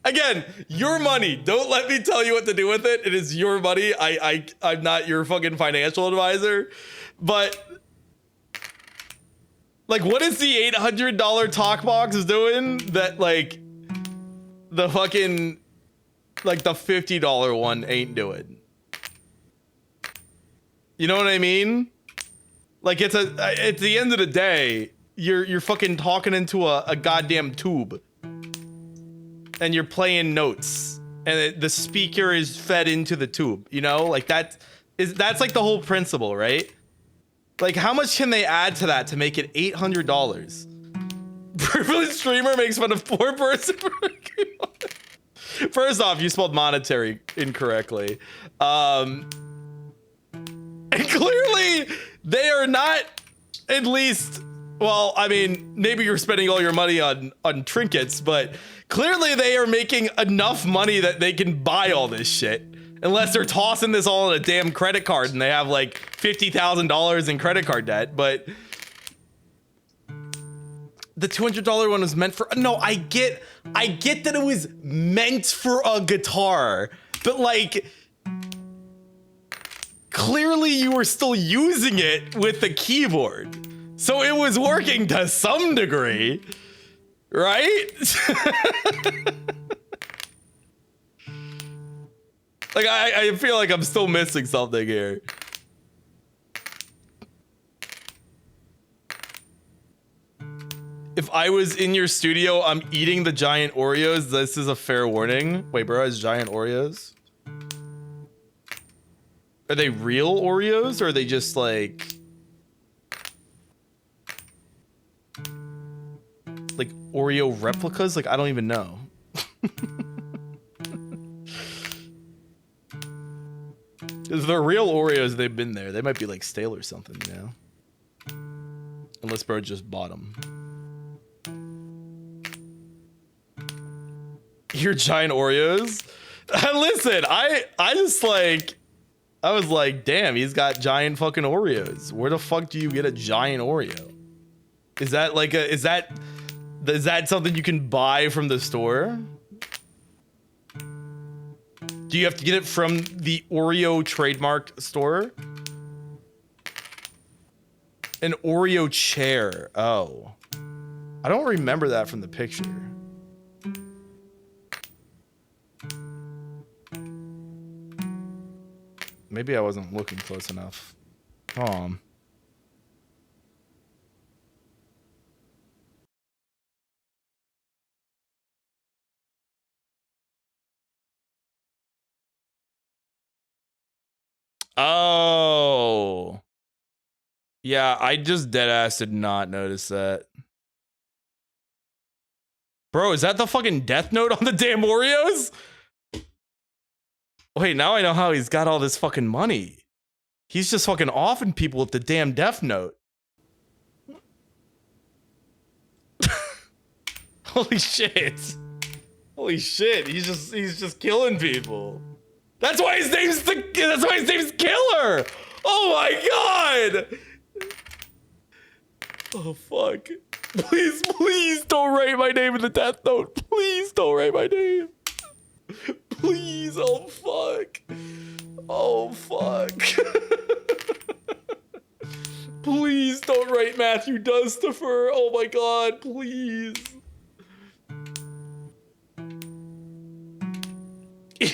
Again, your money. Don't let me tell you what to do with it. It is your money. I'm not your fucking financial advisor. But like, what is the $800 talk box doing that like the fucking like the $50 one ain't doing? You know what I mean? Like, at the end of the day, you're fucking talking into a goddamn tube, and you're playing notes, and the speaker is fed into the tube. You know, like that's like the whole principle, right? Like, how much can they add to that to make it $800? Privileged streamer makes fun of poor person. First off, you spelled monetary incorrectly. And clearly, they are not, at least, well, I mean, maybe you're spending all your money on trinkets, but clearly they are making enough money that they can buy all this shit. Unless they're tossing this all in a damn credit card and they have like $50,000 in credit card debt, but the $200 one was meant for, no, I get that it was meant for a guitar, but like, clearly you were still using it with the keyboard. So it was working to some degree, right? Like, I feel like I'm still missing something here. If I was in your studio, I'm eating the giant Oreos. This is a fair warning. Wait, bro, has giant Oreos? Are they real Oreos or are they just like Oreo replicas? Like, I don't even know. If they're real Oreos, they've been there. They might be like stale or something, you know? Unless bro just bought them. Your giant Oreos? Listen, I just like, I was like, damn, he's got giant fucking Oreos. Where the fuck do you get a giant Oreo? Is that like a, is that something you can buy from the store? Do you have to get it from the Oreo trademarked store? An Oreo chair. Oh. I don't remember that from the picture. Maybe I wasn't looking close enough. Oh. Yeah, I just deadass did not notice that. Bro, is that the fucking death note on the damn Oreos? Wait, now I know how he's got all this fucking money. He's just fucking offing people with the damn death note. Holy shit. Holy shit, he's just killing people. That's why his name's Killer! Oh my god! Oh fuck. Please don't write my name in the death note. Please don't write my name. Please, oh fuck. Oh fuck. Please don't write Matthew Dustifer. Oh my god, please.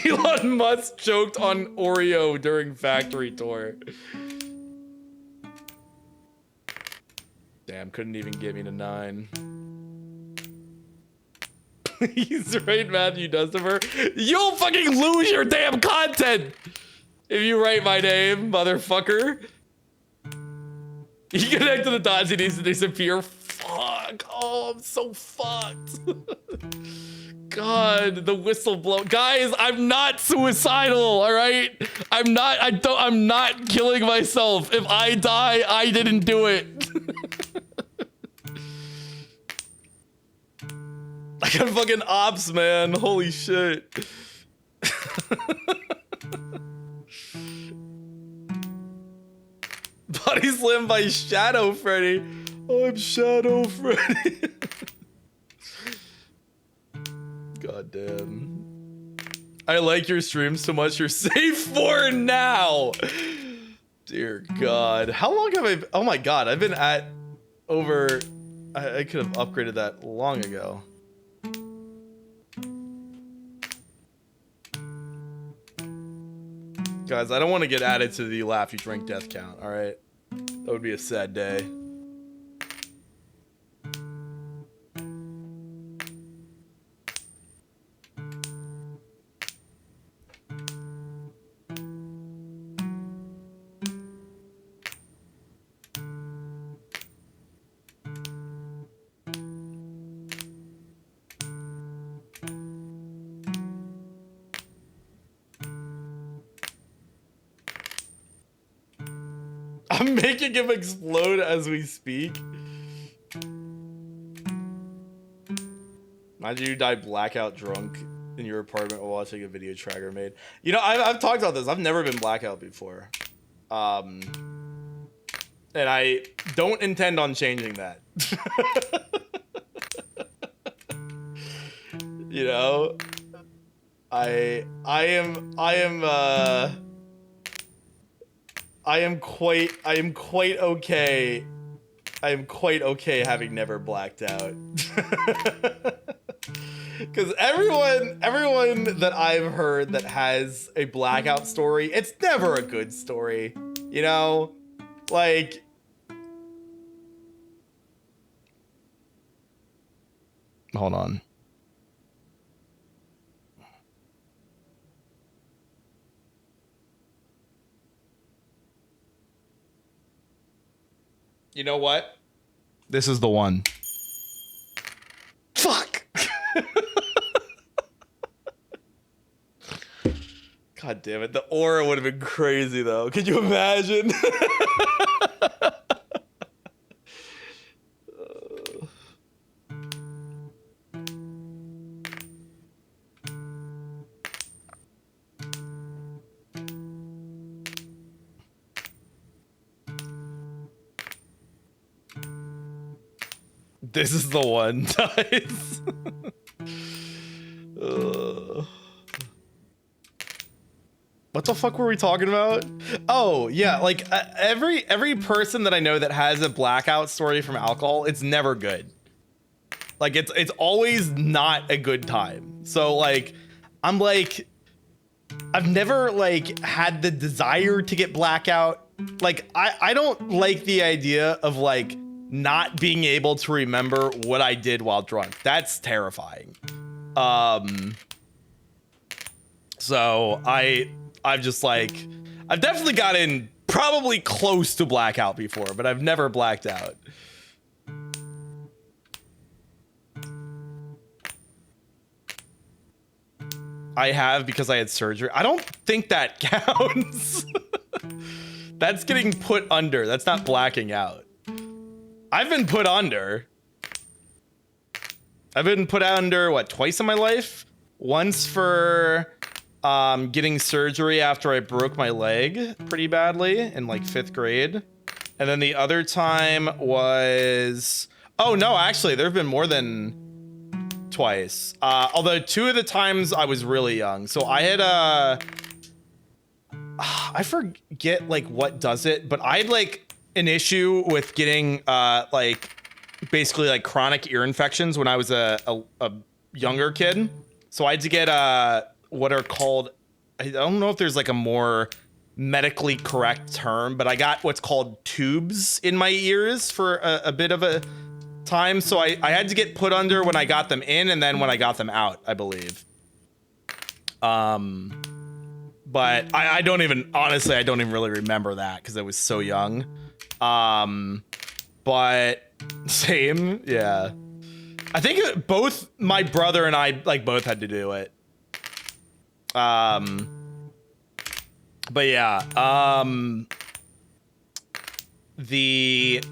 Elon Musk joked on Oreo during factory tour. Damn, couldn't even get me to 9. Please write Matthew Dustifer. You'll fucking lose your damn content if you write my name, motherfucker. You connect to the dots, he needs to disappear. Fuck. Oh, I'm so fucked. God, the whistle blow. Guys, I'm not suicidal, all right? I'm not killing myself. If I die, I didn't do it. I got fucking ops, man. Holy shit. Body Slam by Shadow Freddy. I'm Shadow Freddy. God damn. I like your stream so much you're safe for now. Dear God. How long have I, oh my God, I've been at over, I could have upgraded that long ago. Guys, I don't want to get added to the laugh you drink death count, all right? That would be a sad day. I'm making him explode as we speak. Imagine you die blackout drunk in your apartment while watching a video Tracker made. You know, I've talked about this. I've never been blackout before. And I don't intend on changing that. You know, I am quite okay. I am quite okay having never blacked out. Because everyone that I've heard that has a blackout story, it's never a good story. You know? Like, hold on. You know what? This is the one. Fuck! God damn it. The aura would have been crazy, though. Could you imagine? This is the one, guys. What the fuck were we talking about? Oh yeah, like every person that I know that has a blackout story from alcohol, it's never good. Like it's always not a good time. So like, I'm like, I've never like had the desire to get blackout. Like I don't like the idea of like not being able to remember what I did while drunk. That's terrifying. So I've just like, I've definitely gotten probably close to blackout before, but I've never blacked out. I have because I had surgery. I don't think that counts. That's getting put under. That's not blacking out. I've been put under. I've been put under, what, twice in my life? Once for getting surgery after I broke my leg pretty badly in like 5th grade. And then the other time was... Oh, no, actually, there have been more than twice. Although 2 of the times I was really young. So I had I forget like what does it, but I had like an issue with getting like basically like chronic ear infections when I was a younger kid. So I had to get what are called, I don't know if there's like a more medically correct term, but I got what's called tubes in my ears for a bit of a time. So I had to get put under when I got them in and then when I got them out, I believe. But I don't even, honestly, I don't even really remember that because I was so young. But same, yeah. I think both my brother and I like both had to do it. But yeah,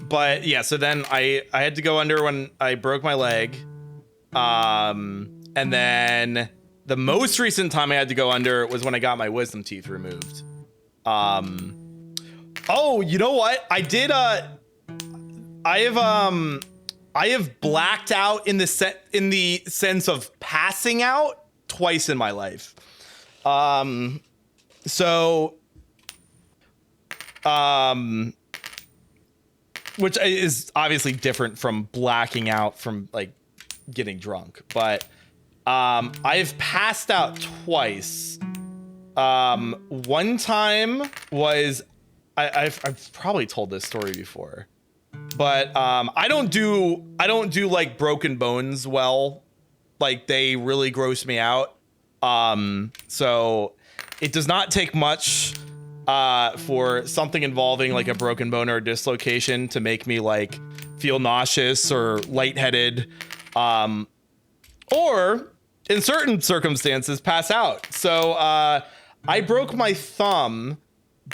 but yeah, so then I had to go under when I broke my leg. And then the most recent time I had to go under was when I got my wisdom teeth removed. Oh, you know what? I did, I have blacked out in the sense of passing out twice in my life. Which is obviously different from blacking out from like getting drunk, but I've passed out twice. One time was I've probably told this story before, but I don't do like broken bones well. Like they really gross me out. So it does not take much for something involving like a broken bone or a dislocation to make me like feel nauseous or lightheaded, or in certain circumstances pass out. So I broke my thumb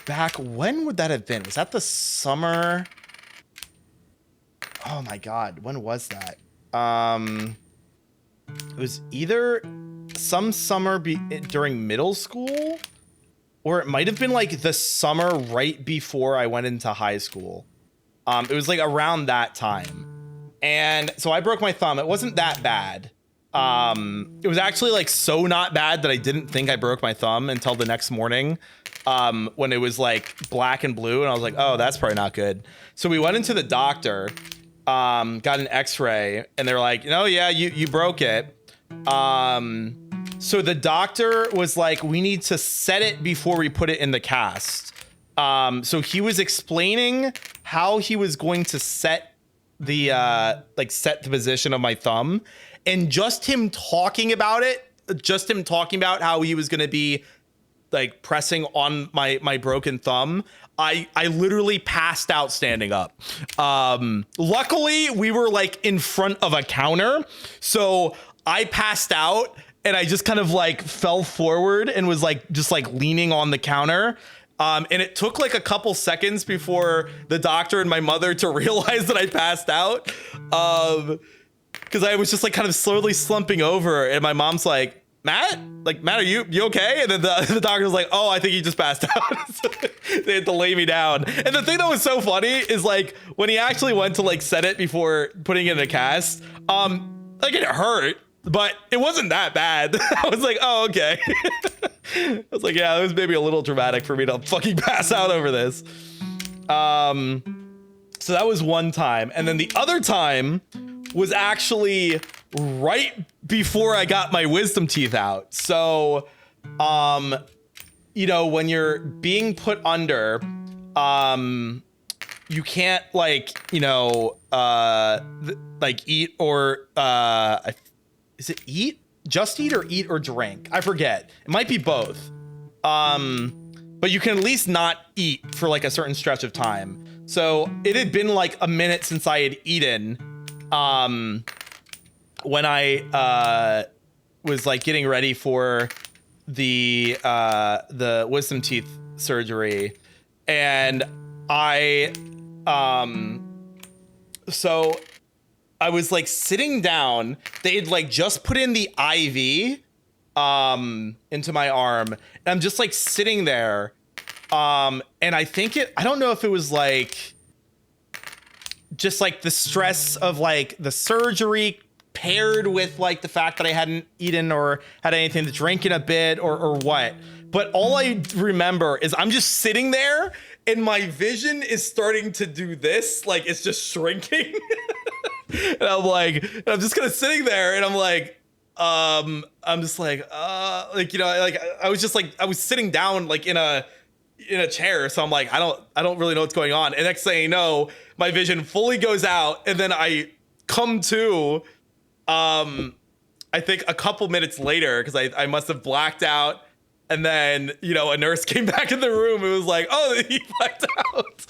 back, when would that have been? Was that the summer? Oh my God, when was that? It was either some summer during middle school, or it might have been like the summer right before I went into high school. It was like around that time. And so I broke my thumb. It wasn't that bad. It was actually like so not bad that I didn't think I broke my thumb until the next morning, when it was like black and blue. And I was like, oh, that's probably not good. So we went into the doctor, got an x-ray, and they're like, no, yeah, you broke it. So the doctor was like, we need to set it before we put it in the cast. So he was explaining how he was going to set the set the position of my thumb, and just him talking about how he was going to be like pressing on my broken thumb, I literally passed out standing up. Luckily we were like in front of a counter, so I passed out and I just kind of like fell forward and was like just like leaning on the counter. And it took like a couple seconds before the doctor and my mother to realize that I passed out. Because I was just like kind of slowly slumping over, and my mom's like, Matt, are you okay? And then the doctor was like, oh, I think he just passed out. So they had to lay me down. And the thing that was so funny is like when he actually went to like set it before putting it in a cast, like it hurt, but it wasn't that bad. I was like, oh, okay. I was like, yeah, it was maybe a little dramatic for me to fucking pass out over this. So that was one time. And then the other time was actually right before I got my wisdom teeth out. So, you know, when you're being put under, you can't like, you know, like eat or, is it eat? Just eat or drink? I forget. It might be both. But you can at least not eat for like a certain stretch of time. So it had been like a minute since I had eaten, when I was like getting ready for the wisdom teeth surgery. And so I was like sitting down. They had like just put in the IV into my arm, and I'm just like sitting there. And I don't know if it was like just like the stress of like the surgery paired with like the fact that I hadn't eaten or had anything to drink in a bit or what. But all I remember is I'm just sitting there and my vision is starting to do this, like it's just shrinking. And I'm just kind of sitting there and I'm like, I'm just like, like, you know, like I was sitting down like in a chair. So I'm like, I don't really know what's going on. And next thing you know, my vision fully goes out. And then I come to, I think a couple minutes later, because I must have blacked out. And then, you know, a nurse came back in the room and was like, oh, he blacked out.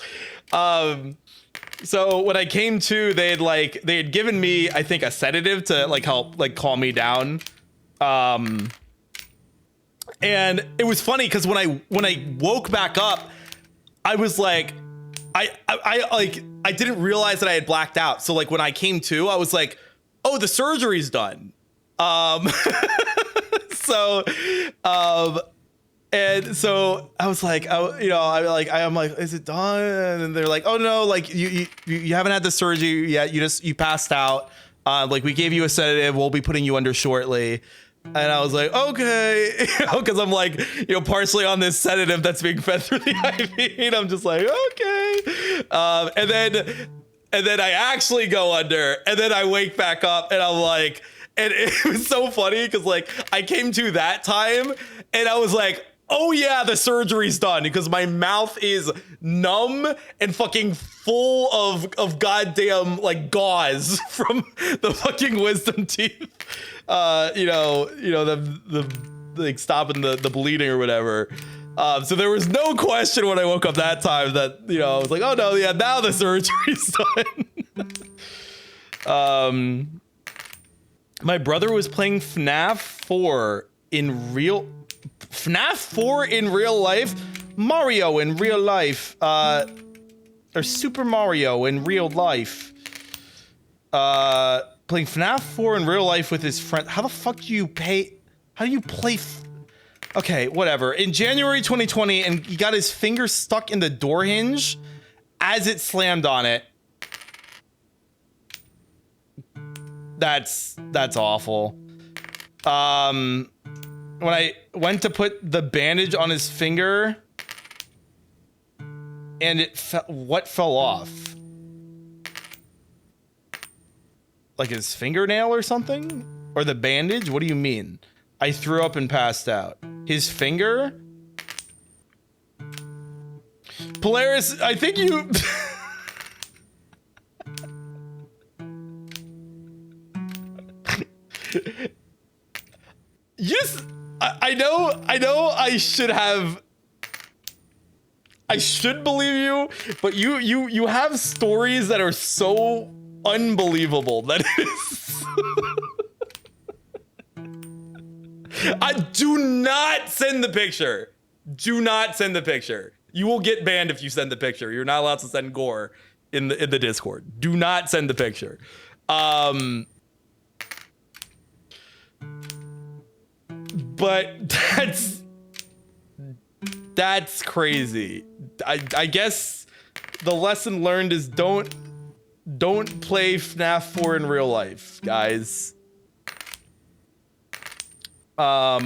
So when I came to, they had given me, I think, a sedative to like help like calm me down. And it was funny because when I woke back up, I was like, I didn't realize that I had blacked out. So like when I came to, I was like, oh, the surgery's done. And so I was like, I'm like, is it done? And they're like, oh no, like you haven't had the surgery yet. You passed out. Like we gave you a sedative. We'll be putting you under shortly. And I was like, okay, because I'm like, you know, partially on this sedative that's being fed through the IV. And I'm just like, okay. And then I actually go under, and then I wake back up, and I'm like, and it was so funny because like I came to that time, and I was like, oh yeah, the surgery's done, because my mouth is numb and fucking full of goddamn like gauze from the fucking wisdom teeth. You know, the like stopping the bleeding or whatever. So there was no question when I woke up that time that, you know, I was like, oh no, yeah, now the surgery's done. My brother was playing FNAF 4 in real life. Mario in real life, or Super Mario in real life. Playing FNAF 4 in real life with his friend. How the fuck do you pay? How do you play? Okay, whatever. In January 2020, and he got his finger stuck in the door hinge as it slammed on it. That's awful. When I went to put the bandage on his finger, and it what fell off? Like his fingernail or something? Or the bandage? What do you mean? I threw up and passed out. His finger? Polaris, I think you... Yes, I know I should believe you, but you have stories that are so unbelievable that is I do not send the picture. Do not send the picture. You will get banned if you send the picture. You're not allowed to send gore in the Discord. Do not send the picture. But that's crazy. I guess the lesson learned is don't play FNAF 4 in real life, guys. I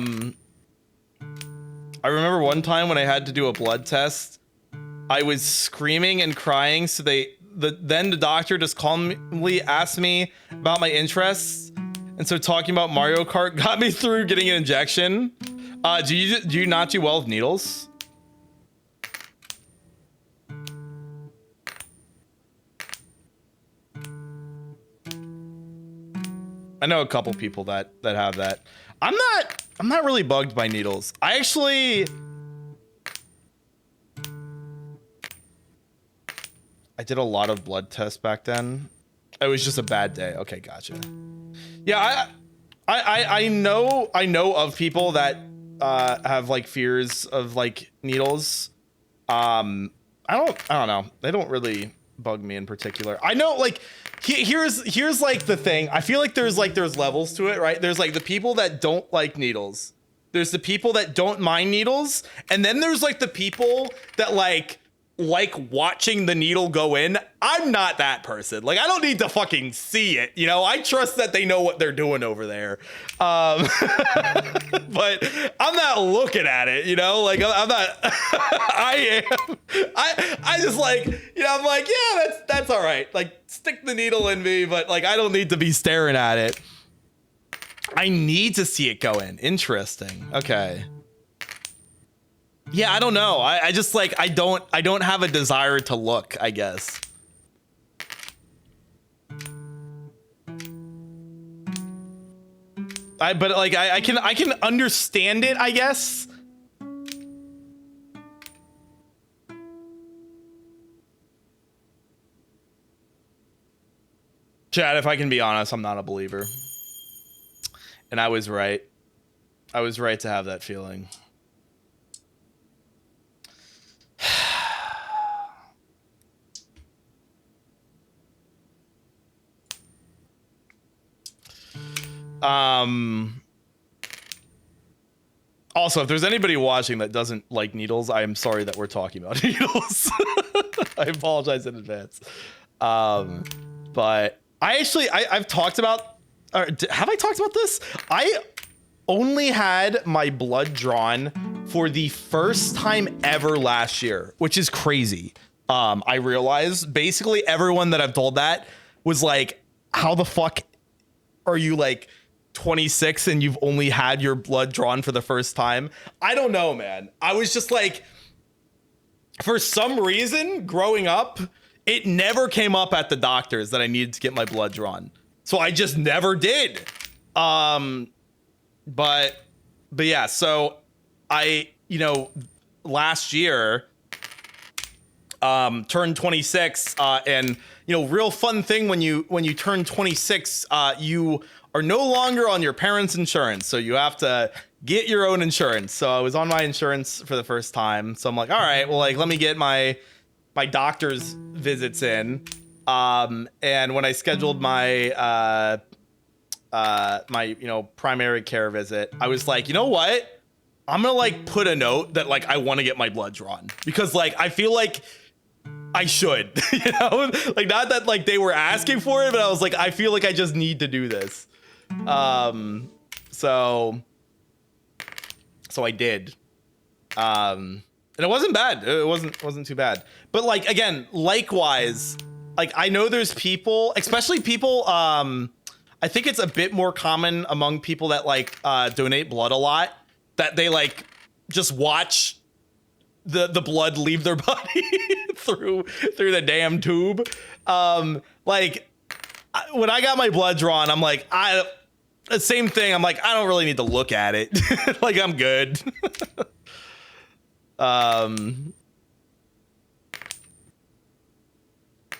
remember one time when I had to do a blood test, I was screaming and crying, so then the doctor just calmly asked me about my interests, and so talking about Mario Kart got me through getting an injection. Do you not do well with needles? I know a couple people that have that. I'm not really bugged by needles. I did a lot of blood tests back then. It was just a bad day. Okay, gotcha. Yeah, I know of people that have like fears of like needles. I don't know. They don't really bug me in particular. I know like here's like the thing. I feel like there's levels to it, right? There's like the people that don't like needles. There's the people that don't mind needles, and then there's like the people that like watching the needle go in. I'm not that person. Like, I don't need to fucking see it, you know? I trust that they know what they're doing over there. But I'm not looking at it, you know? Like, I'm not, I just like, you know, I'm like, yeah, that's all right. Like, stick the needle in me, but like, I don't need to be staring at it. I need to see it go in. Interesting. Okay. Yeah, I don't know. I just like I don't have a desire to look, I guess. But like I can understand it, I guess. Chad, if I can be honest, I'm not a believer. And I was right. I was right to have that feeling. Also, if there's anybody watching that doesn't like needles, I am sorry that we're talking about needles. I apologize in advance. But I've talked about, or have I talked about this? I only had my blood drawn for the first time ever last year, which is crazy. I realized basically everyone that I've told that was like, how the fuck are you like 26 and you've only had your blood drawn for the first time? I don't know, man. I was just like, for some reason growing up, it never came up at the doctors that I needed to get my blood drawn. So I just never did. But yeah, so I, you know, last year, turned 26, and you know, real fun thing when you turn 26, you are no longer on your parents' insurance. So you have to get your own insurance. So I was on my insurance for the first time. So I'm like, all right, well, like, let me get my doctor's visits in. And when I scheduled my, my, primary care visit, I was like, you know what? I'm gonna like put a note that like I want to get my blood drawn because like I feel like I should, like not that like they were asking for it, but I was like, I feel like I just need to do this. So I did. And it wasn't bad. It wasn't too bad. But like again, likewise, like I know there's people, especially people. I think it's a bit more common among people that like donate blood a lot, that they like just watch the blood leave their body through the damn tube. Like when I got my blood drawn, I'm like, the same thing. I'm like, I don't really need to look at it. Like I'm good.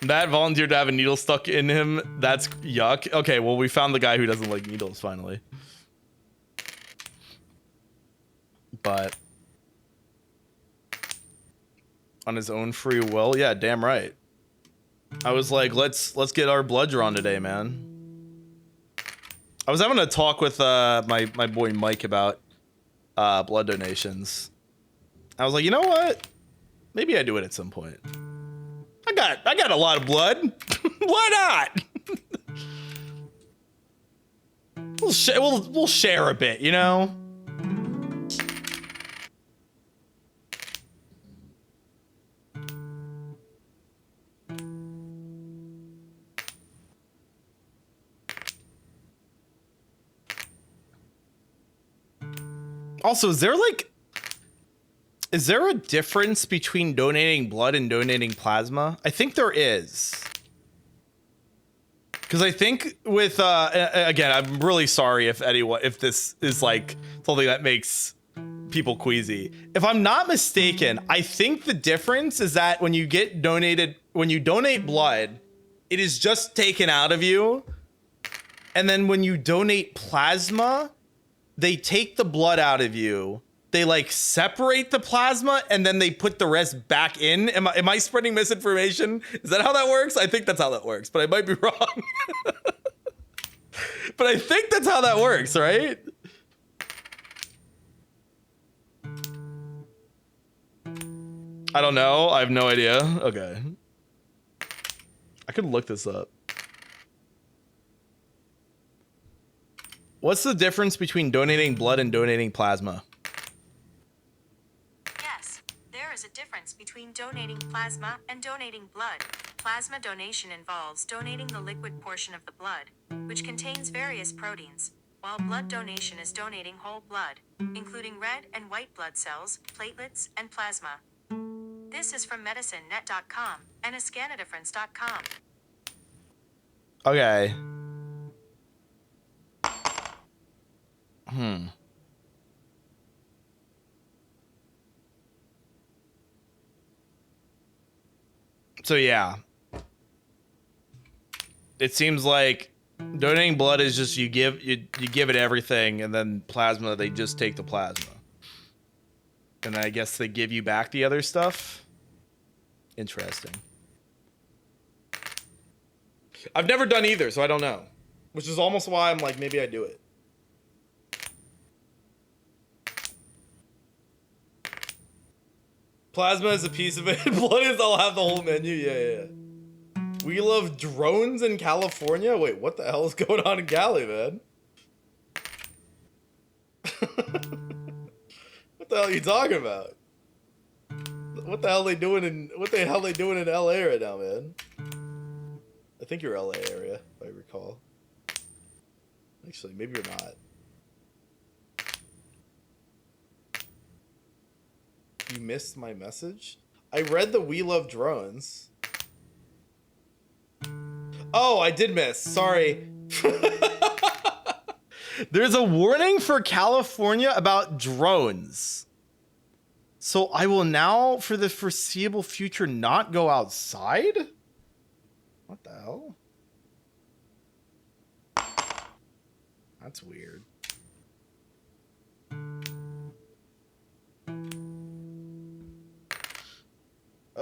Matt volunteered to have a needle stuck in him. That's yuck. Okay, well, we found the guy who doesn't like needles finally. But on his own free will, yeah, damn right. I was like, let's get our blood drawn today, man. I was having a talk with my boy Mike about blood donations. I was like, you know what? Maybe I do it at some point. I got a lot of blood. Why not? We'll share a bit, you know? Also, is there a difference between donating blood and donating plasma? I think there is. Because I think with, again, I'm really sorry if this is like something that makes people queasy. If I'm not mistaken, I think the difference is that when you donate blood, it is just taken out of you. And then when you donate plasma, they take the blood out of you. They like separate the plasma and then they put the rest back in. Am I spreading misinformation? Is that how that works? I think that's how that works, but I might be wrong. But I think that's how that works, right? I don't know. I have no idea. Okay. I could look this up. What's the difference between donating blood and donating plasma?
Yes, there is a difference between donating plasma and donating blood. Plasma donation involves donating the liquid portion of the blood, which contains various proteins, while blood donation is donating whole blood, including red and white blood cells, platelets, and plasma. This is from medicinenet.com and ascanadifference.com.
Okay. So yeah. It seems like donating blood is just you give it everything, and then plasma, they just take the plasma. And I guess they give you back the other stuff. Interesting. I've never done either, so I don't know. Which is almost why I'm like, maybe I do it. Plasma is a piece of it. Blood is, I'll have the whole menu. Yeah. We love drones in California? Wait, what the hell is going on in Cali, man? What the hell are you talking about? What the hell they doing in LA right now, man? I think you're LA area, if I recall. Actually, maybe you're not. You missed my message? I read the We Love Drones. Oh, I did miss. Sorry. There's a warning for California about drones. So I will now, for the foreseeable future, not go outside? What the hell? That's weird.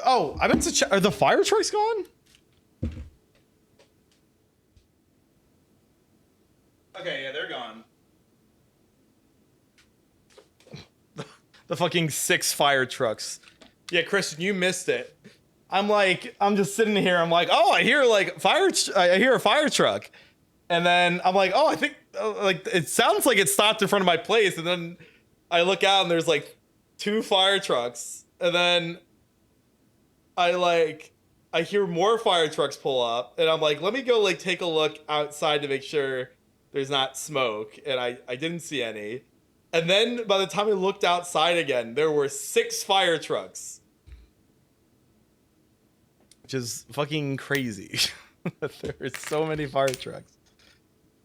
Oh, I meant to check. Are the fire trucks gone? Okay, yeah, they're gone. The fucking 6 fire trucks. Yeah, Christian, you missed it. I'm just sitting here. I'm like, oh, I hear like I hear a fire truck, and then I'm like, oh, I think like it sounds like it stopped in front of my place, and then I look out and there's like 2 fire trucks, and then I hear more fire trucks pull up, and I'm like, let me go like take a look outside to make sure there's not smoke, and I didn't see any. And then by the time I looked outside again, there were 6 fire trucks. Which is fucking crazy. There are so many fire trucks.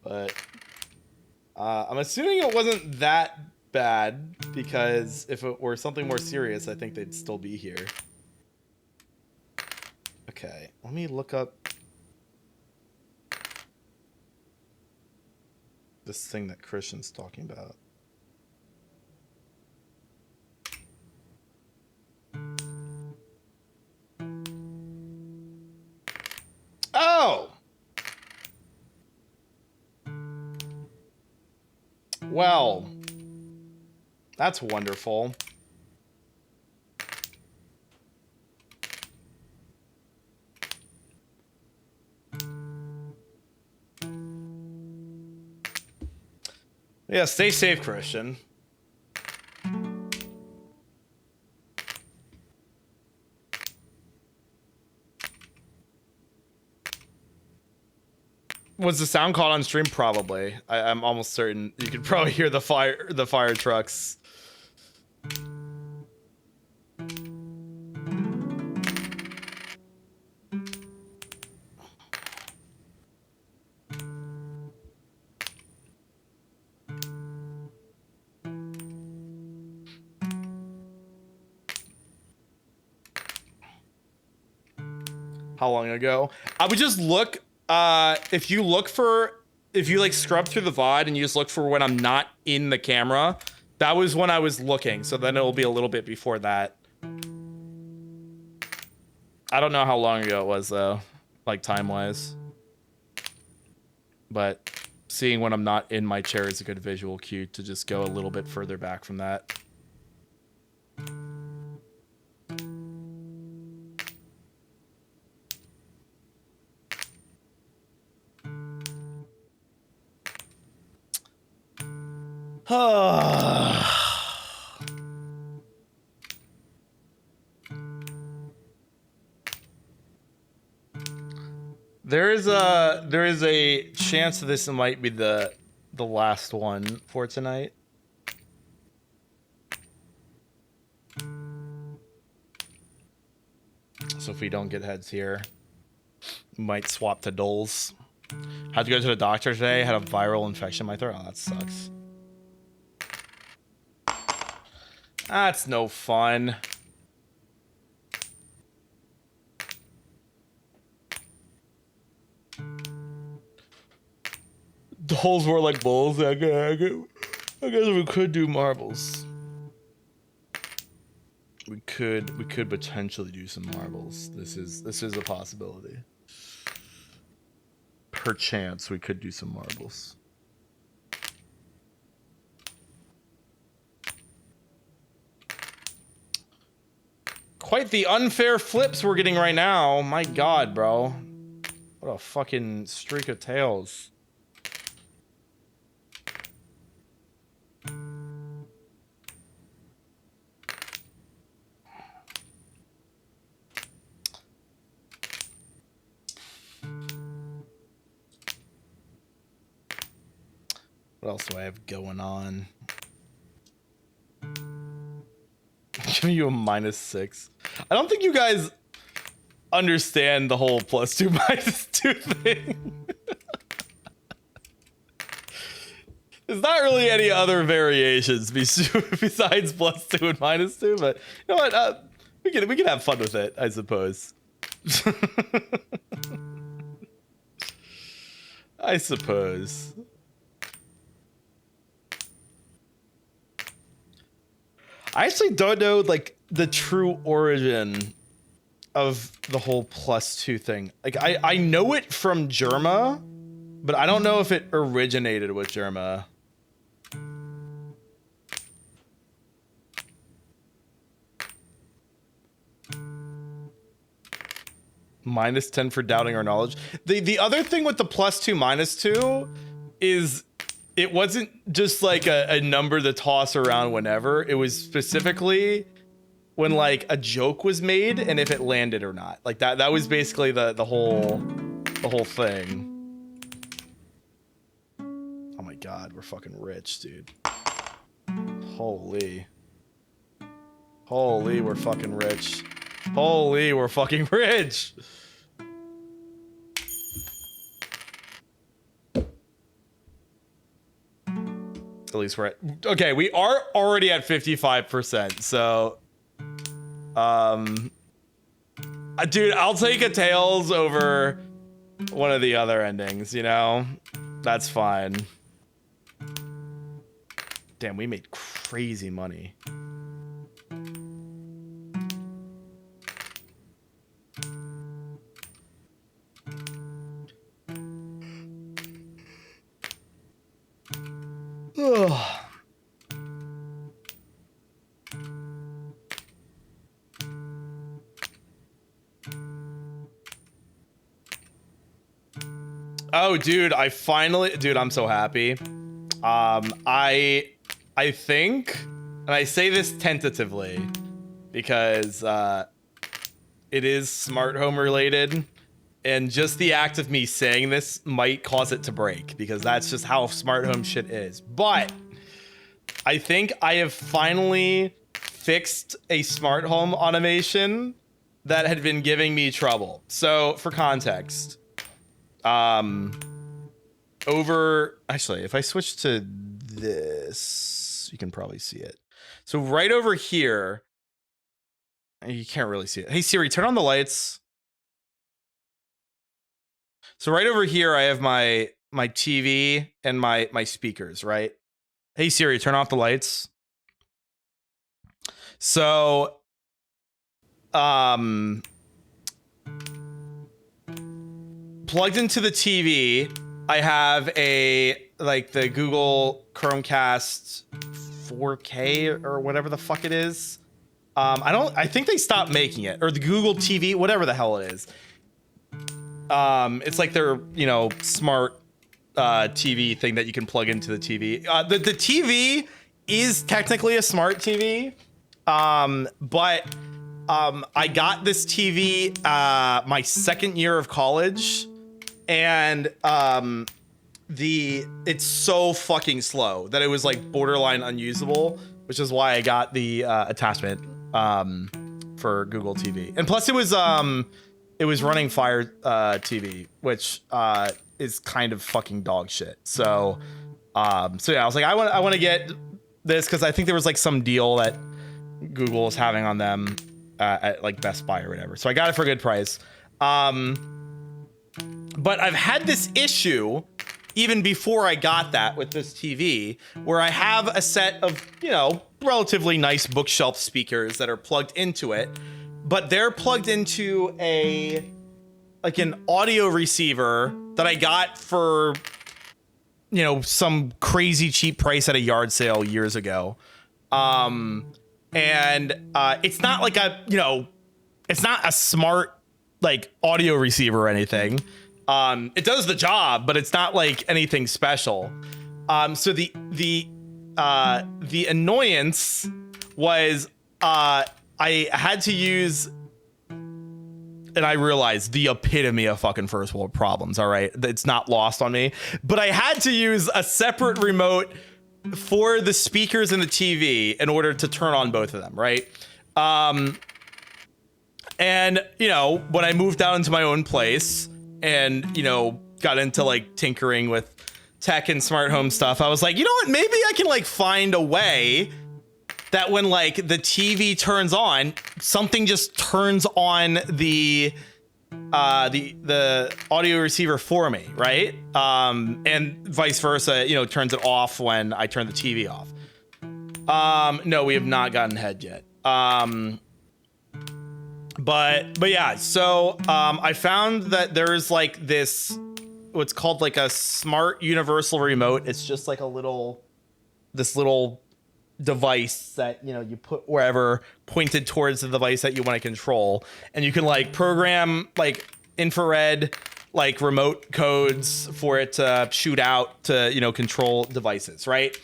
But I'm assuming it wasn't that bad, because if it were something more serious, I think they'd still be here. Okay, let me look up this thing that Christian's talking about. Oh! Well, that's wonderful. Yeah, stay safe, Christian. Was the sound caught on stream? Probably. I'm almost certain you could probably hear the fire trucks. How long ago? I would just look. If you like scrub through the VOD and you just look for when I'm not in the camera, that was when I was looking. So then it'll be a little bit before that. I don't know how long ago it was though, like time-wise. But seeing when I'm not in my chair is a good visual cue to just go a little bit further back from that. There is a chance that this might be the last one for tonight. So if we don't get heads here, we might swap to dles. Had to go to the doctor today. Had a viral infection in my throat. Oh, that sucks. That's no fun. The holes were like bowls. I guess we could do marbles. We could potentially do some marbles. This is a possibility. Perchance we could do some marbles. Quite the unfair flips we're getting right now. My God, bro. What a fucking streak of tails. What else do I have going on? Give you a -6. I don't think you guys understand the whole +2 -2 thing. There's not really any other variations besides +2 and -2, but you know what? We can have fun with it, I suppose. I suppose. I actually don't know like the true origin of the whole +2 thing. Like I know it from Germa, but I don't know if it originated with Germa. -10 for doubting our knowledge. The other thing with the +2 -2 is it wasn't just like a number to toss around whenever. It was specifically when like a joke was made and if it landed or not. Like that was basically the whole thing. Oh my god, we're fucking rich, dude. Holy, we're fucking rich. Holy, we're fucking rich. At least we're at, okay, we are already at 55%, so dude, I'll take a tails over one of the other endings, you know? That's fine. Damn, we made crazy money. Oh, dude, I finally, dude, I'm so happy. I think, and I say this tentatively because it is smart home related, and just the act of me saying this might cause it to break because that's just how smart home shit is. But I think I have finally fixed a smart home automation that had been giving me trouble. So for context, actually, if I switch to this, you can probably see it. So right over here, you can't really see it. Hey Siri, turn on the lights. So right over here, I have my TV and my speakers, right? Hey Siri, turn off the lights. So, plugged into the TV, I have the Google Chromecast 4K or whatever the fuck it is. I think they stopped making it, or the Google TV, whatever the hell it is. It's like their, smart TV thing that you can plug into the TV. The TV is technically a smart TV, but I got this TV my second year of college, and it's so fucking slow that it was like borderline unusable, which is why I got the attachment for Google TV. And plus it was running Fire TV, which is kind of fucking dog shit. So yeah, I was like, I want to get this because I think there was like some deal that Google was having on them at like Best Buy or whatever. So I got it for a good price. But I've had this issue even before I got that with this TV, where I have a set of, relatively nice bookshelf speakers that are plugged into it, but they're plugged into an audio receiver that I got for, some crazy cheap price at a yard sale years ago. And it's not like it's not a smart audio receiver or anything. It does the job, but it's not like anything special. So the annoyance was I had to use, and I realized the epitome of fucking first world problems. All right, it's not lost on me, but I had to use a separate remote for the speakers and the TV in order to turn on both of them. Right. And when I moved out into my own place and, got into tinkering with tech and smart home stuff, I was like, you know what, maybe I can find a way that when the TV turns on, something just turns on the audio receiver for me, right? And vice versa, turns it off when I turn the TV off. No, we have not gotten head yet. But yeah, so I found that there's like this, what's called like a smart universal remote. It's just like this little device that, you know, you put wherever, pointed towards the device that you want to control, and you can like program like infrared like remote codes for it to shoot out to, you know, control devices, right?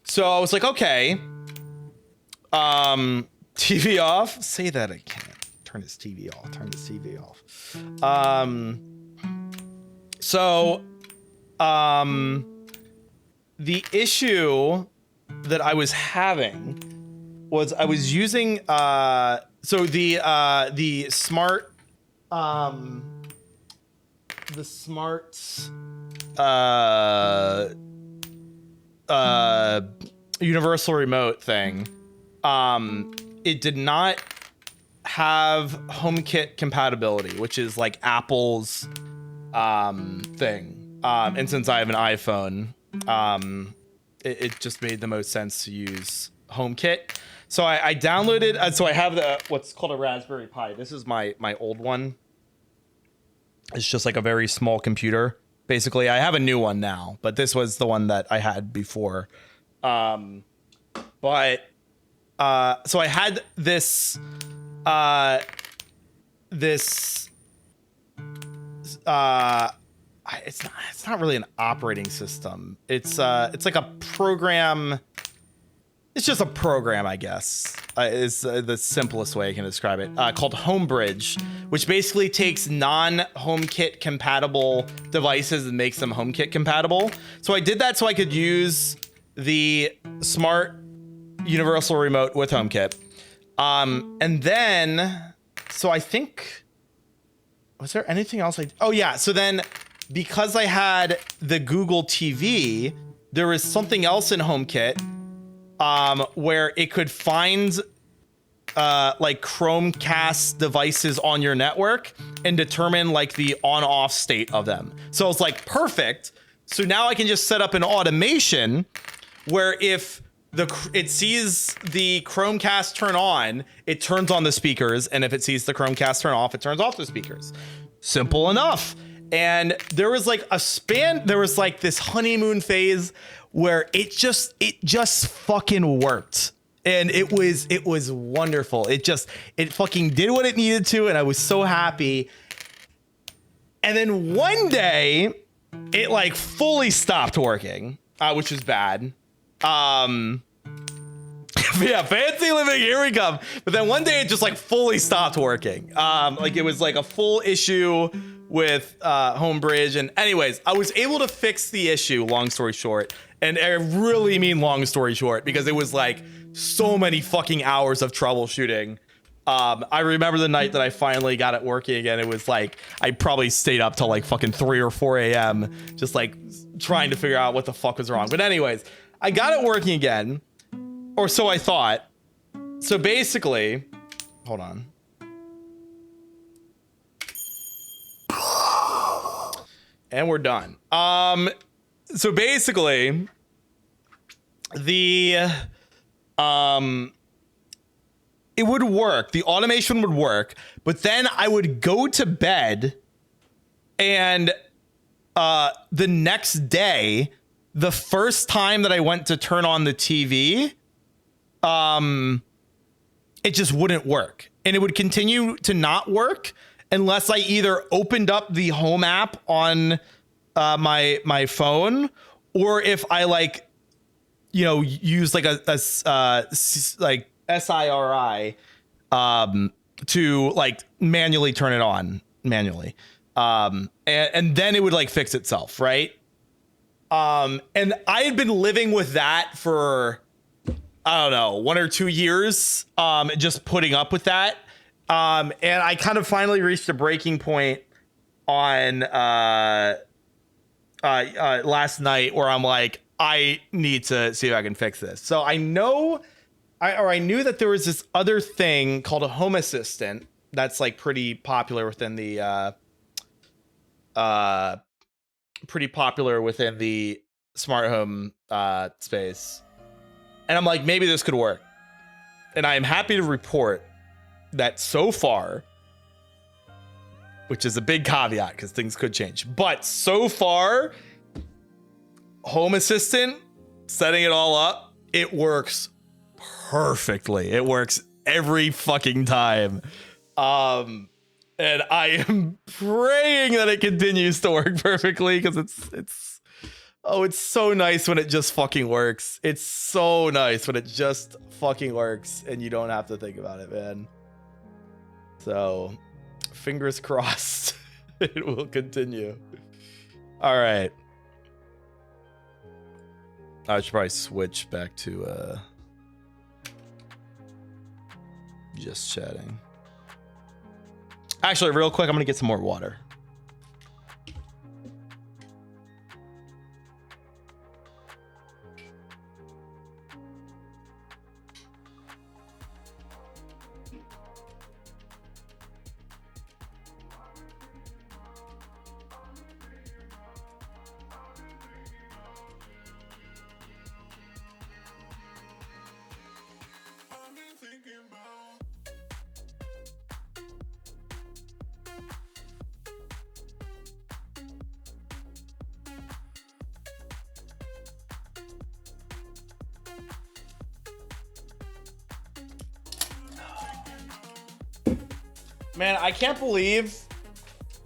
So I was like, okay, TV off. Say that again. Turn his TV off. Turn his TV off. The issue that I was having was I was using the smart universal remote thing. It did not have HomeKit compatibility, which is like Apple's thing. And since I have an iPhone, it just made the most sense to use HomeKit. So I downloaded, so I have what's called a Raspberry Pi. This is my old one. It's just like a very small computer. Basically, I have a new one now, but this was the one that I had before. So I had this it's not really an operating system. It's like a program. It's just a program, I guess, is the simplest way I can describe it, called Homebridge, which basically takes non-HomeKit compatible devices and makes them HomeKit compatible. So I did that so I could use the smart universal remote with HomeKit. And then, so I think, was there anything else? Oh yeah. So then because I had the Google TV, there was something else in HomeKit, where it could find, like Chromecast devices on your network and determine like the on off state of them. So it's like perfect. So now I can just set up an automation where if it sees the Chromecast turn on, it turns on the speakers, and if it sees the Chromecast turn off, it turns off the speakers. Simple enough. And there was like there was like this honeymoon phase where it just fucking worked. And it was wonderful. It fucking did what it needed to, and I was so happy. And then one day it like fully stopped working, which was bad. Yeah, fancy living, here we come. But then one day it just like fully stopped working. Like it was like a full issue with Homebridge. And anyways, I was able to fix the issue, long story short. And I really mean long story short, because it was like so many fucking hours of troubleshooting. I remember the night that I finally got it working again. It was like, I probably stayed up till like fucking 3 or 4 a.m. just like trying to figure out what the fuck was wrong. But anyways, I got it working again, or so I thought. So basically, hold on. And we're done. So basically, it would work. The automation would work, but then I would go to bed, and the next day, the first time that I went to turn on the TV, it just wouldn't work, and it would continue to not work unless I either opened up the home app on my phone, or if I like, you know, use like a like SIRI to like manually turn it on manually, and then it would like fix itself, right? And I had been living with that for, I don't know, 1 or 2 years, just putting up with that. And I kind of finally reached a breaking point on last night where I'm like, I need to see if I can fix this. So I knew that there was this other thing called a Home Assistant that's like pretty popular within the smart home space. And I'm like, maybe this could work. And I am happy to report that so far, which is a big caveat because things could change, but so far, Home Assistant, setting it all up, it works perfectly. It works every fucking time. And I am praying that it continues to work perfectly because it's so nice when it just fucking works. It's so nice when it just fucking works and you don't have to think about it, man. So, fingers crossed it will continue. All right. I should probably switch back to just chatting. Actually, real quick, I'm gonna get some more water. Man, I can't believe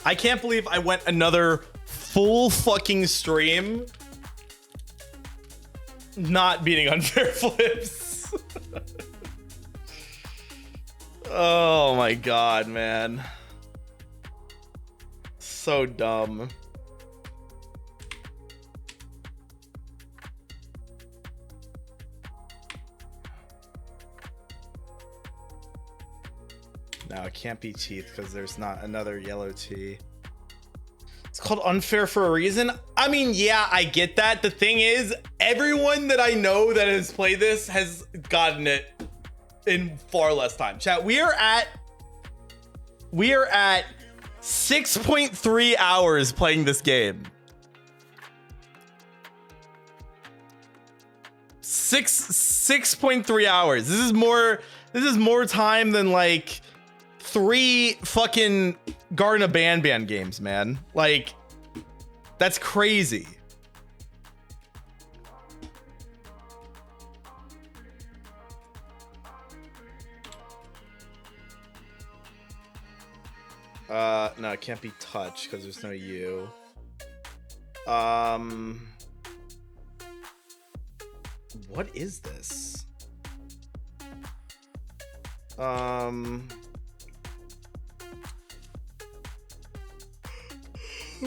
I went another full fucking stream not beating unfair flips. Oh my god, man. So dumb. No, it can't be teeth because there's not another yellow T. It's called unfair for a reason. I mean, yeah, I get that. The thing is, everyone that I know that has played this has gotten it in far less time. Chat, we are at 6.3 hours playing this game. 6.3 hours. This is more time than like 3 fucking Garden Band games, man. Like, that's crazy. No, it can't be touch because there's no U. What is this? We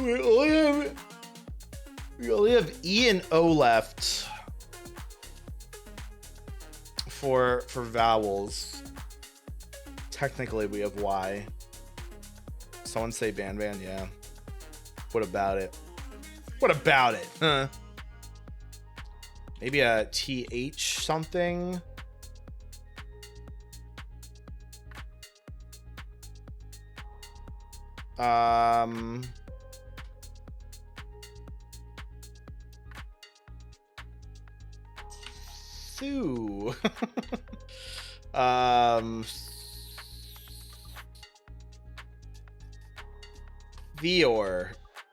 only have E and O left for vowels. Technically, we have Y. Someone say Ban, yeah. What about it? What about it? Huh? Maybe a TH something? Sue. Vior.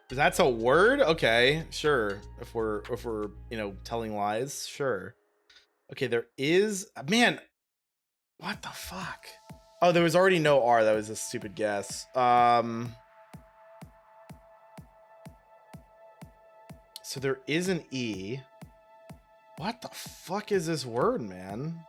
That's a word? Okay, sure. If we're you know, telling lies, sure. Okay, there is, man, what the fuck? Oh, there was already no R. That was a stupid guess. So there is an E. What the fuck is this word, man?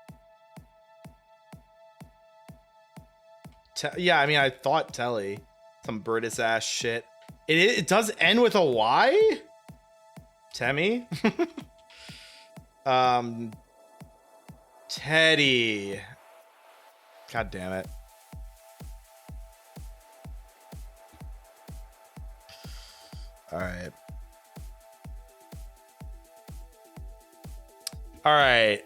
Yeah, I mean, I thought telly. Some British ass shit. It does end with a Y? Temmie? Teddy. God damn it. All right. All right.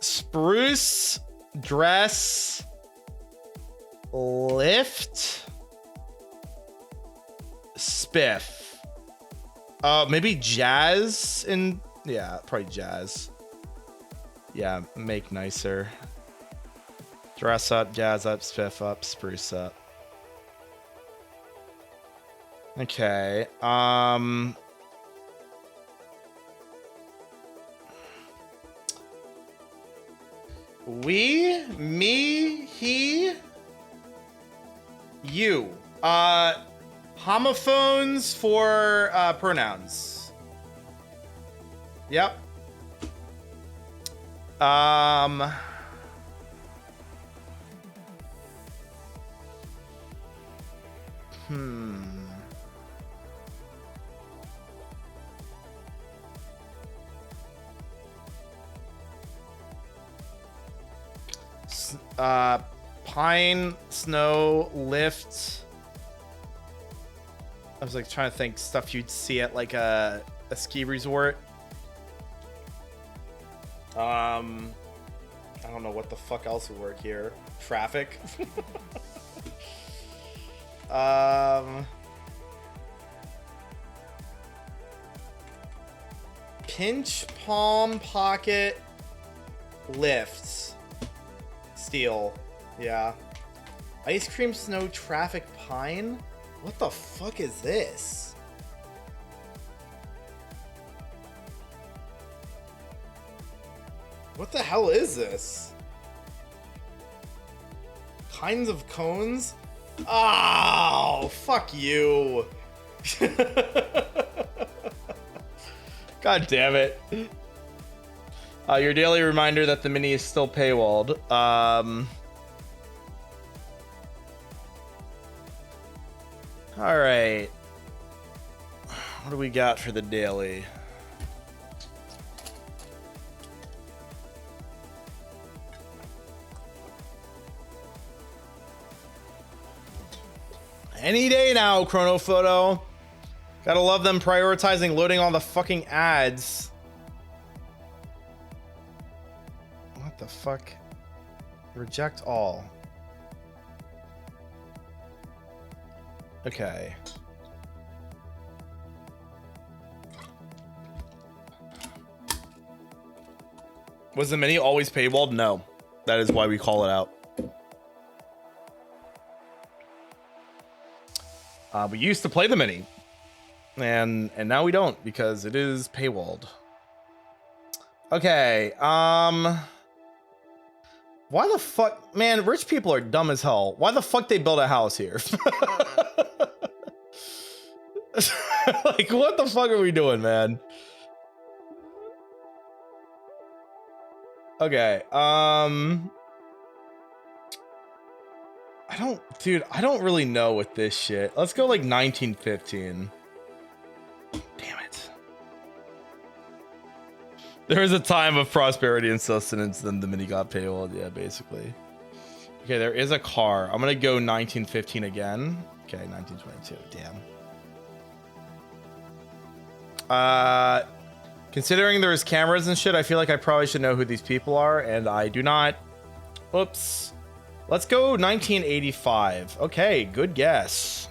Spruce, dress, lift, spiff. Maybe jazz and yeah, probably jazz. Yeah, make nicer. Dress up, jazz up, spiff up, spruce up. Okay. We, me, he, you. Homophones for pronouns. Yep. Pine, snow, lift. I was like trying to think stuff you'd see at like a ski resort. I don't know what the fuck else would work here. Traffic. Pinch, palm, pocket, lifts. Steel. Yeah. Ice cream, snow, traffic, pine? What the fuck is this? What the hell is this? Kinds of cones? Oh, fuck you. God damn it. Your daily reminder that the mini is still paywalled. All right. What do we got for the daily? Any day now, Chrono Photo. Gotta love them prioritizing loading all the fucking ads. What the fuck? Reject all. Okay. Was the mini always paywalled? No. That is why we call it out. We used to play the mini. And now we don't because it is paywalled. Okay. Why the fuck, man, rich people are dumb as hell. Why the fuck they build a house here? Like, what the fuck are we doing, man? Okay, I don't really know with this shit. Let's go like 1915. Damn it. There was a time of prosperity and sustenance, then the mini got paywalled. Yeah, basically. Okay, there is a car. I'm gonna go 1915 again. Okay, 1922. Damn. Considering there's cameras and shit, I feel like I probably should know who these people are, and I do not. Whoops. Let's go 1985. Okay, good guess.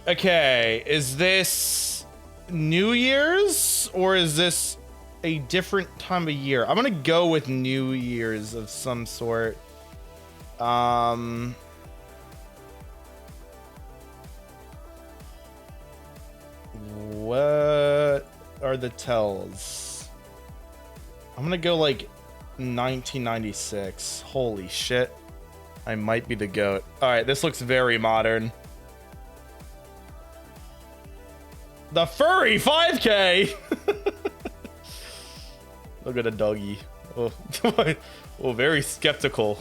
Okay, is this New Year's or is this a different time of year? I'm gonna go with New Year's of some sort. What are the tells? I'm gonna go like 1996. Holy shit. I might be the goat. All right, this looks very modern. The furry 5K. Look at a doggy. Oh, oh, very skeptical.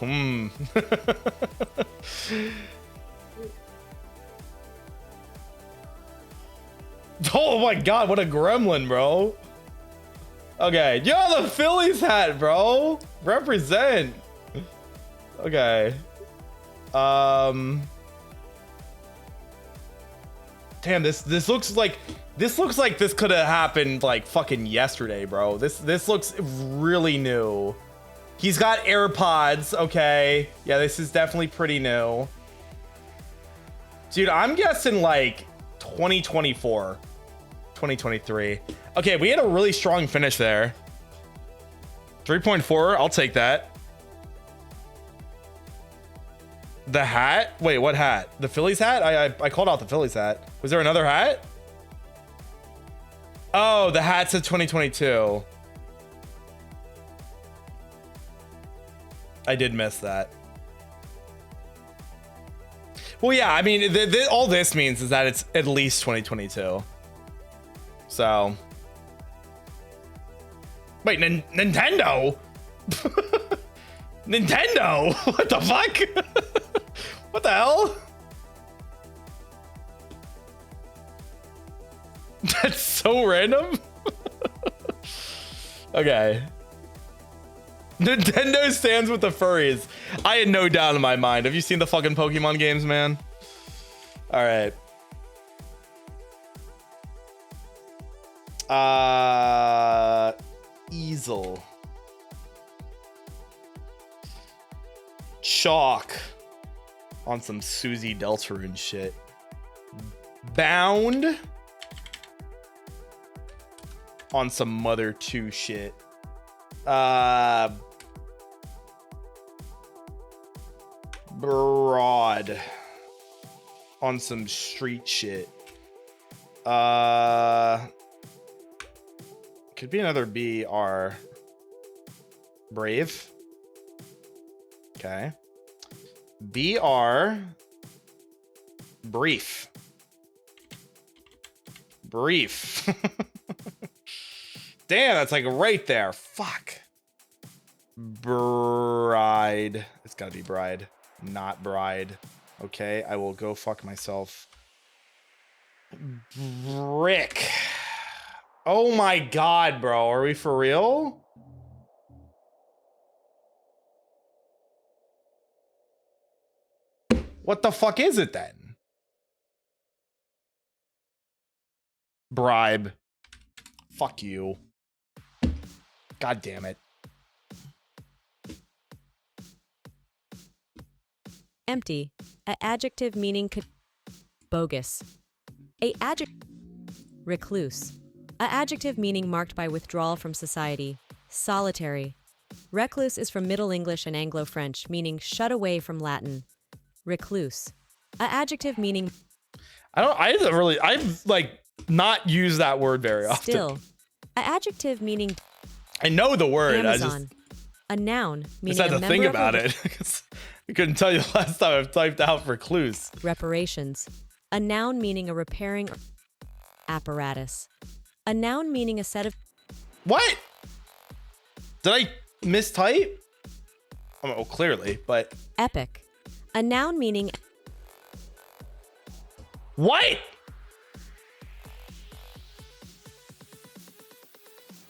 Oh my god, what a gremlin, bro. Okay, yo, the Phillies hat, bro. Represent. Okay. Damn, this looks like this could have happened like fucking yesterday, bro. This looks really new. He's got AirPods, okay. Yeah, this is definitely pretty new. Dude, I'm guessing like 2024, 2023. Okay, we had a really strong finish there. 3.4, I'll take that. The hat? Wait, what hat? The Phillies hat? I called out the Phillies hat. Was there another hat? Oh, the hat said 2022. I did miss that. Well, yeah, I mean, all this means is that it's at least 2022. So. Wait, Nintendo? Nintendo? What the fuck? What the hell? That's so random. Okay. Nintendo stands with the furries. I had no doubt in my mind. Have you seen the fucking Pokemon games, man? All right. Easel. Chalk. On some Susie Deltarune shit. Bound. On some Mother 2 shit. Broad. On some street shit. Could be another BR. Brave. Okay. BR. Brief. Brief. Damn, that's like right there. Fuck. Bride. It's gotta be bride, not bride. Okay, I will go fuck myself. Brick. Oh my god, bro. Are we for real? What the fuck is it then? Bribe. Fuck you. God damn it.
Empty. A adjective meaning bogus. A adjective. Recluse. A adjective meaning marked by withdrawal from society. Solitary. Recluse is from Middle English and Anglo-French, meaning shut away from Latin. Recluse. A adjective meaning. I've like not used that word very often. Still. A adjective meaning.
I know the word.
Amazon. A noun meaning.
I just had to think about it. I couldn't tell you last time I've typed out recluse.
Reparations. A noun meaning a repairing apparatus. A noun meaning a set of.
What? Did I mistype? Oh, clearly, but.
Epic. A noun meaning.
What?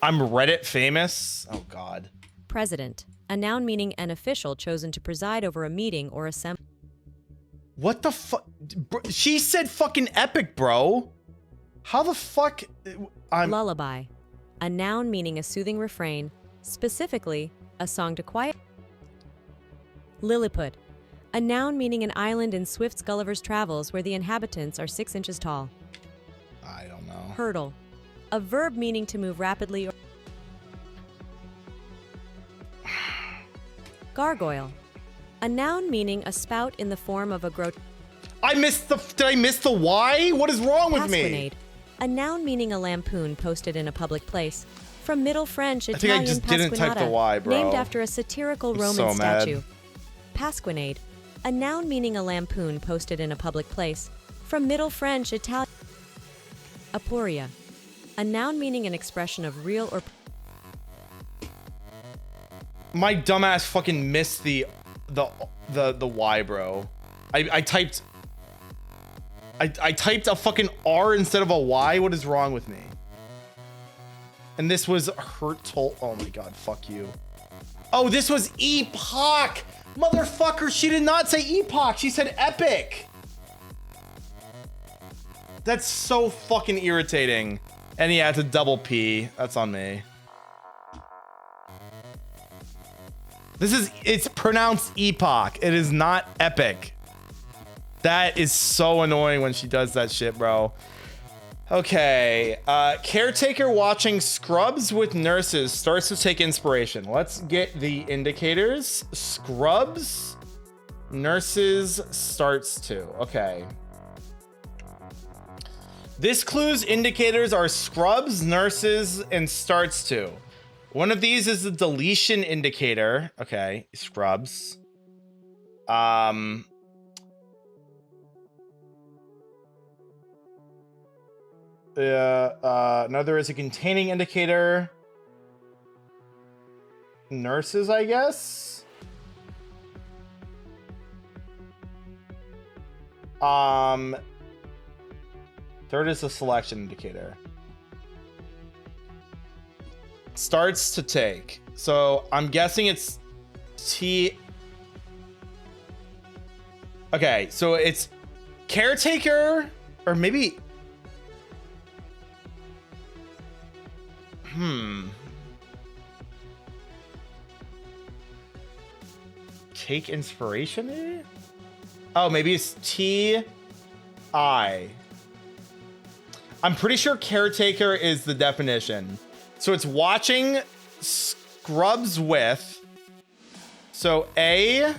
I'm Reddit famous. Oh, God.
President. A noun meaning an official chosen to preside over a meeting or assembly.
What the fuck? She said fucking epic, bro. How the fuck?
Lullaby. A noun meaning a soothing refrain, specifically a song to quiet. Lilliput. A noun meaning an island in Swift's Gulliver's Travels where the inhabitants are 6 inches tall.
I don't know.
Hurdle. A verb meaning to move rapidly or. Gargoyle. A noun meaning a spout in the form of a did
I miss the Y? What is wrong with me?
Pasquinade. A noun meaning a lampoon posted in a public place. From Middle French, Italian
I just didn't type the
pasquinata,
Y, bro.
named after a satirical Roman
so mad.
statue. Pasquinade. A noun meaning a lampoon posted in a public place. From Middle French, Italian. Aporia. A noun meaning an expression of real or.
My dumbass fucking missed the Y, bro. I typed a fucking R instead of a Y. What is wrong with me? And this was hurtful. Oh my god, fuck you. Oh, this was epoch. Motherfucker, she did not say epoch. She said epic. That's so fucking irritating. And yeah, it's a double P. That's on me. It's pronounced epoch. It is not epic. That is so annoying when she does that shit, bro. Okay, caretaker watching Scrubs with nurses starts to take inspiration. Let's get the indicators. Scrubs, nurses starts to. Okay. This clue's indicators are Scrubs, nurses, and starts to. One of these is the deletion indicator. Okay, Scrubs. Another is a containing indicator. Nurses, I guess. Third is a selection indicator. Starts to take. So I'm guessing it's T. Okay, so it's caretaker or maybe. Take inspiration here? Oh, maybe it's T-I. I'm pretty sure caretaker is the definition. So it's watching Scrubs with. So A,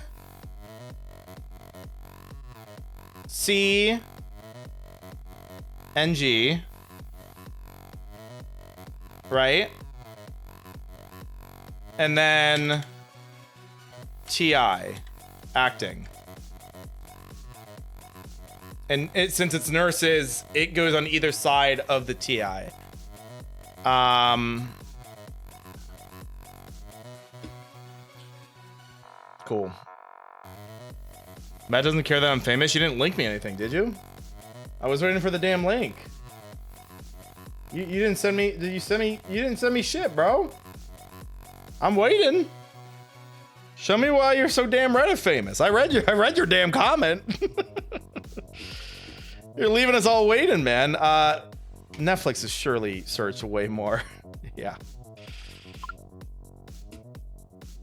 C, and G. Right? And then TI, acting. And since it's nurses, it goes on either side of the TI. Cool. Matt doesn't care that I'm famous. You didn't link me anything, did you? I was waiting for the damn link. You didn't send me. Did you send me? You didn't send me shit, bro. I'm waiting. Show me why you're so damn Reddit famous. I read your damn comment. You're leaving us all waiting, man. Netflix has surely searched way more. Yeah.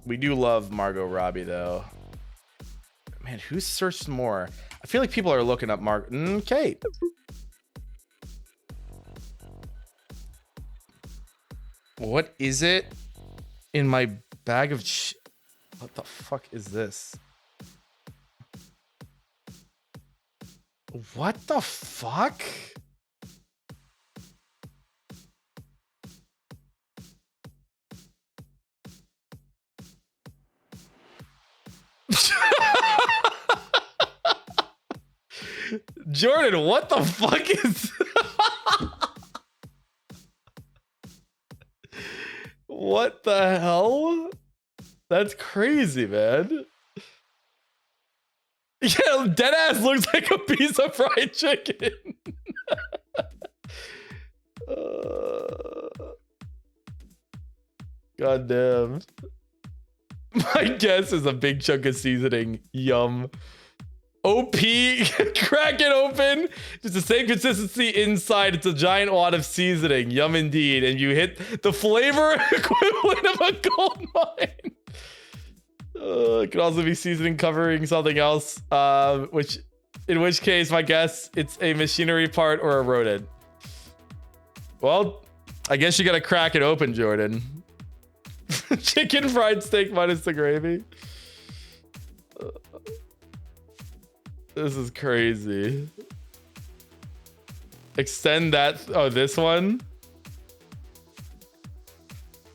We do love Margot Robbie though. Man, who searched more? I feel like people are looking up Kate. What is it in my bag of what the fuck is this? What the fuck? Jordan, what the fuck is what the hell? That's crazy, man. Yeah, deadass looks like a piece of fried chicken. God damn. My guess is a big chunk of seasoning. Yum. OP, crack it open. Just the same consistency inside. It's a giant wad of seasoning. Yum indeed. And you hit the flavor equivalent of a gold mine. It could also be seasoning covering something else. In which case, my guess, it's a machinery part or a rodent. Well, I guess you gotta crack it open, Jordan. Chicken fried steak minus the gravy. This is crazy. Extend that. Oh, this one.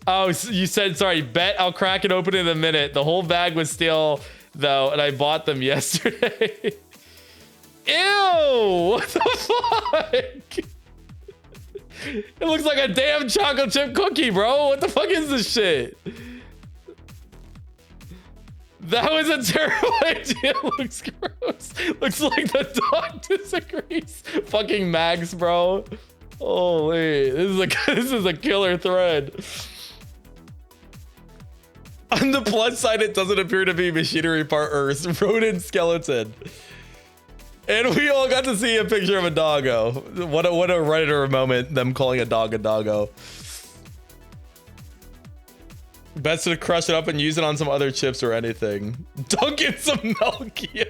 Oh, you said, sorry, bet I'll crack it open in a minute. The whole bag was steel though, and I bought them yesterday. Ew, what the fuck? It looks like a damn chocolate chip cookie, bro. What the fuck is this shit? That was a terrible idea. Looks gross. Looks like the dog disagrees. Fucking Max, bro. Holy, this is a killer thread. On the plus side, it doesn't appear to be machinery part or rodent skeleton. And we all got to see a picture of a doggo. What a Redditor moment, them calling a dog a doggo. Best to crush it up and use it on some other chips or anything. Dunk in some milk, yum.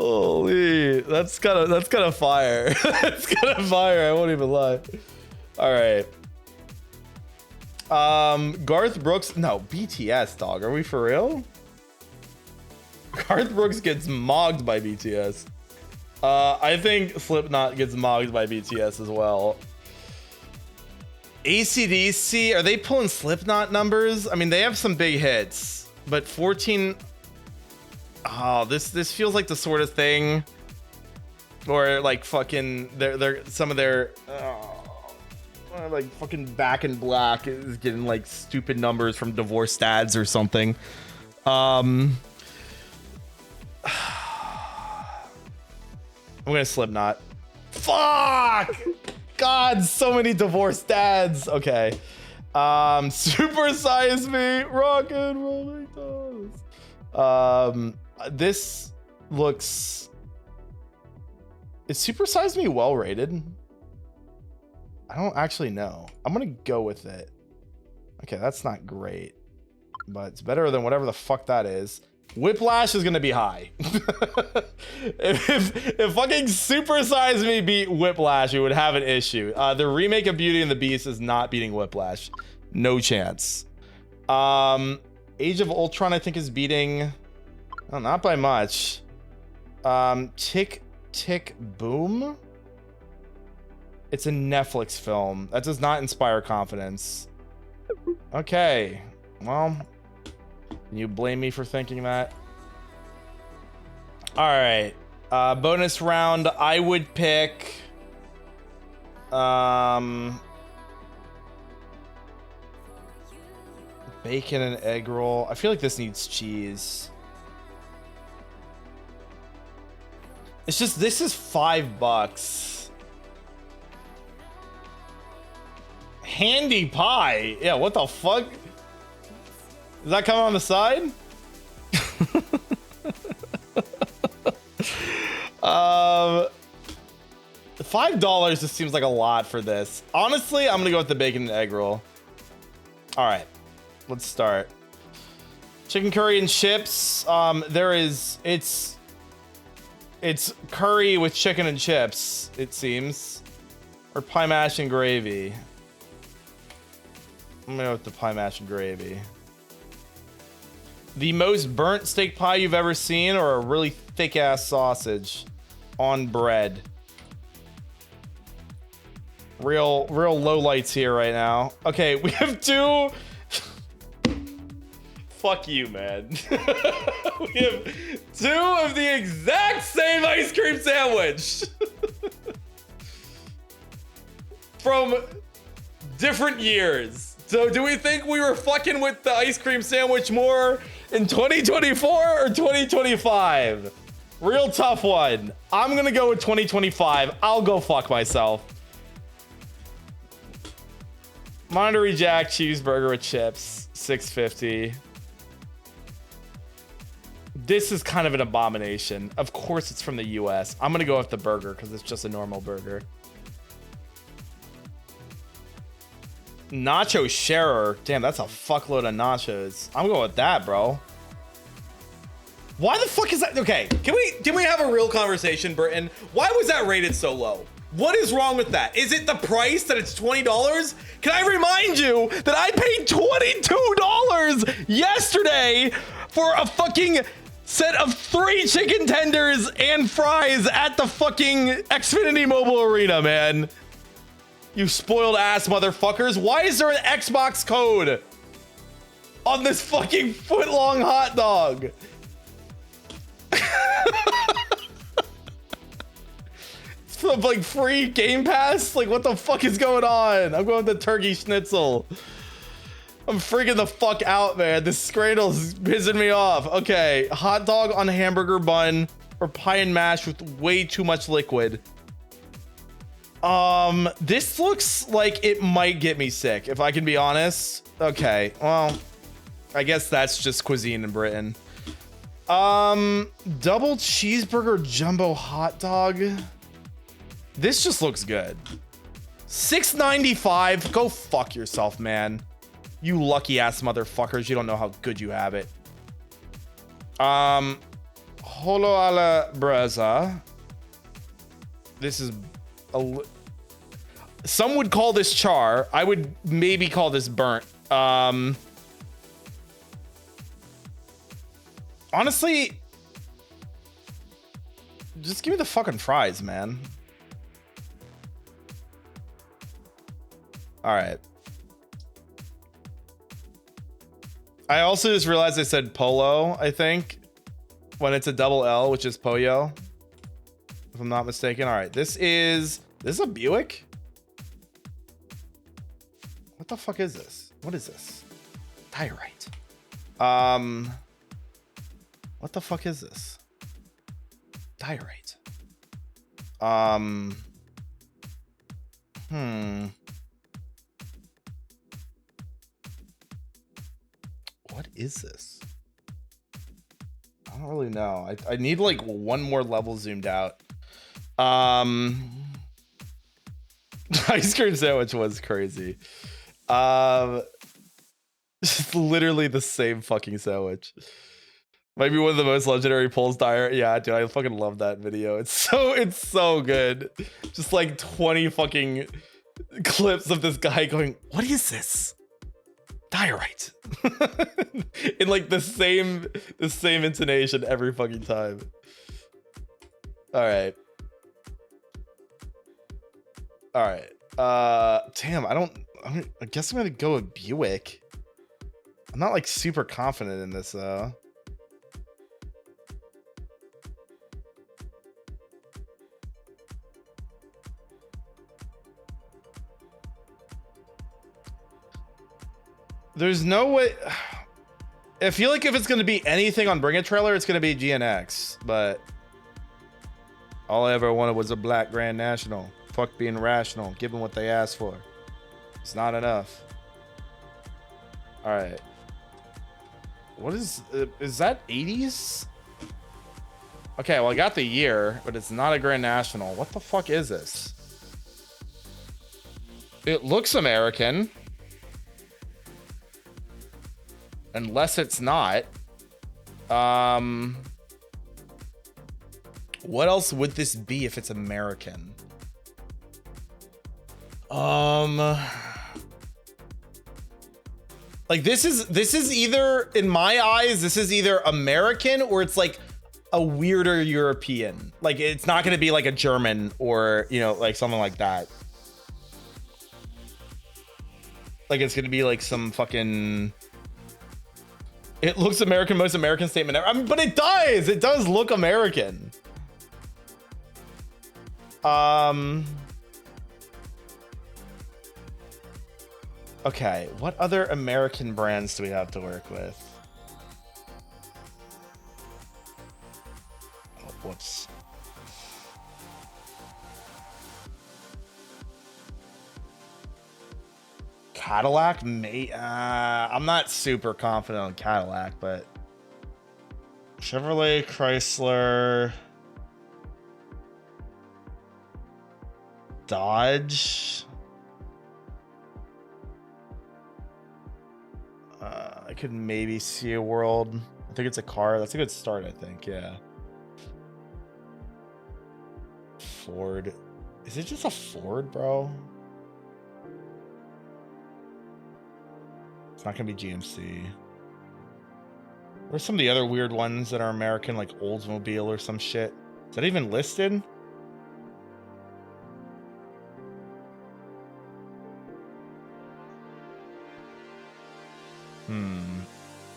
Holy, that's kind of fire. That's kind of fire. I won't even lie. All right. Garth Brooks. No, BTS, dog. Are we for real? Garth Brooks gets mogged by BTS. I think Slipknot gets mogged by BTS as well. AC/DC, are they pulling Slipknot numbers? I mean, they have some big hits, but 14. Oh, this feels like the sort of thing, or like fucking they're some of their like fucking Back in Black is getting like stupid numbers from divorce dads or something. I'm gonna Slipknot. Fuck! God, so many divorced dads. Okay. Super Size Me, rock and rolling dolls. This looks. Is Super Size Me well rated? I don't actually know. I'm gonna go with it. Okay, that's not great, but it's better than whatever the fuck that is. Whiplash is gonna be high. if fucking Super Size Me beat Whiplash, we would have an issue. The remake of Beauty and the Beast is not beating Whiplash. No chance. Age of Ultron, I think, is beating. Oh, not by much. Tick Tick Boom. It's a Netflix film. That does not inspire confidence. Okay. Well, can you blame me for thinking that? All right. Bonus round. I would pick. Bacon and egg roll. I feel like this needs cheese. It's just, this is $5. Handy pie. Yeah, what the fuck? Is that coming on the side? $5 just seems like a lot for this. Honestly, I'm gonna go with the bacon and egg roll. All right, let's start. Chicken curry and chips. It's curry with chicken and chips, it seems. Or pie mash and gravy. I'm gonna go with the pie mash and gravy. The most burnt steak pie you've ever seen, or a really thick ass sausage on bread? Real low lights here right now. Okay, we have two. Fuck you, man. We have two of the exact same ice cream sandwich from different years. So do we think we were fucking with the ice cream sandwich more in 2024 or 2025? Real tough one. I'm gonna go with 2025. I'll go fuck myself. Monterey Jack cheeseburger with chips, $6.50. This is kind of an abomination. Of course it's from the US. I'm gonna go with the burger because it's just a normal burger. Nacho sharer. Damn, that's a fuckload of nachos. I'm going with that, bro. Why the fuck is that? Okay, can we have a real conversation, Britton? Why was that rated so low? What is wrong with that? Is it the price that it's $20? Can I remind you that I paid $22 yesterday for a fucking set of 3 chicken tenders and fries at the fucking Xfinity Mobile Arena, man? You spoiled ass motherfuckers. Why is there an Xbox code on this fucking foot-long hot dog? Like free Game Pass? Like what the fuck is going on? I'm going with the turkey schnitzel. I'm freaking the fuck out, man. This scrandle's pissing me off. Okay, hot dog on hamburger bun or pie and mash with way too much liquid. This looks like it might get me sick, if I can be honest. Okay, well, I guess that's just cuisine in Britain. Double cheeseburger jumbo hot dog. This just looks good. $6.95. Go fuck yourself, man. You lucky ass motherfuckers. You don't know how good you have it. Holo a la brasa. This is some would call this char. I would maybe call this burnt. Honestly, just give me the fucking fries, man. All right. I also just realized I said polo, I think, when it's a double L, which is pollo, if I'm not mistaken. All right, this is a Buick? What the fuck is this? What is this? Diorite. What the fuck is this? Diorite. What is this? I don't really know. I need like one more level zoomed out. Ice cream sandwich was crazy. It's literally the same fucking sandwich. Might be one of the most legendary pulls dire. Yeah, dude, I fucking love that video. It's so good. Just like 20 fucking clips of this guy going, "What is this?" Diorite. In like the same intonation every fucking time. All right. Damn, I guess I'm gonna go with Buick. I'm not like super confident in this though. There's no way. I feel like if it's going to be anything on Bring a Trailer, it's going to be GNX. But all I ever wanted was a black Grand National. Fuck being rational. Give them what they asked for. It's not enough. All right. What is that 80s? Okay, well, I got the year, but it's not a Grand National. What the fuck is this? It looks American. Unless it's not. What else would this be if it's American? Like this is either, in my eyes, this is either American or it's like a weirder European. Like it's not gonna be like a German or, you know, like something like that. Like it's gonna be like some fucking. It looks American, most American statement ever. I mean, but it does. It does look American. Okay, what other American brands do we have to work with? Oh, whoops. Cadillac? I'm not super confident on Cadillac, but Chevrolet, Chrysler, Dodge. I could maybe see a world. I think it's a car. That's a good start, I think. Yeah. Ford. Is it just a Ford, bro? It's not gonna be GMC. Where's some of the other weird ones that are American, like Oldsmobile or some shit? Is that even listed?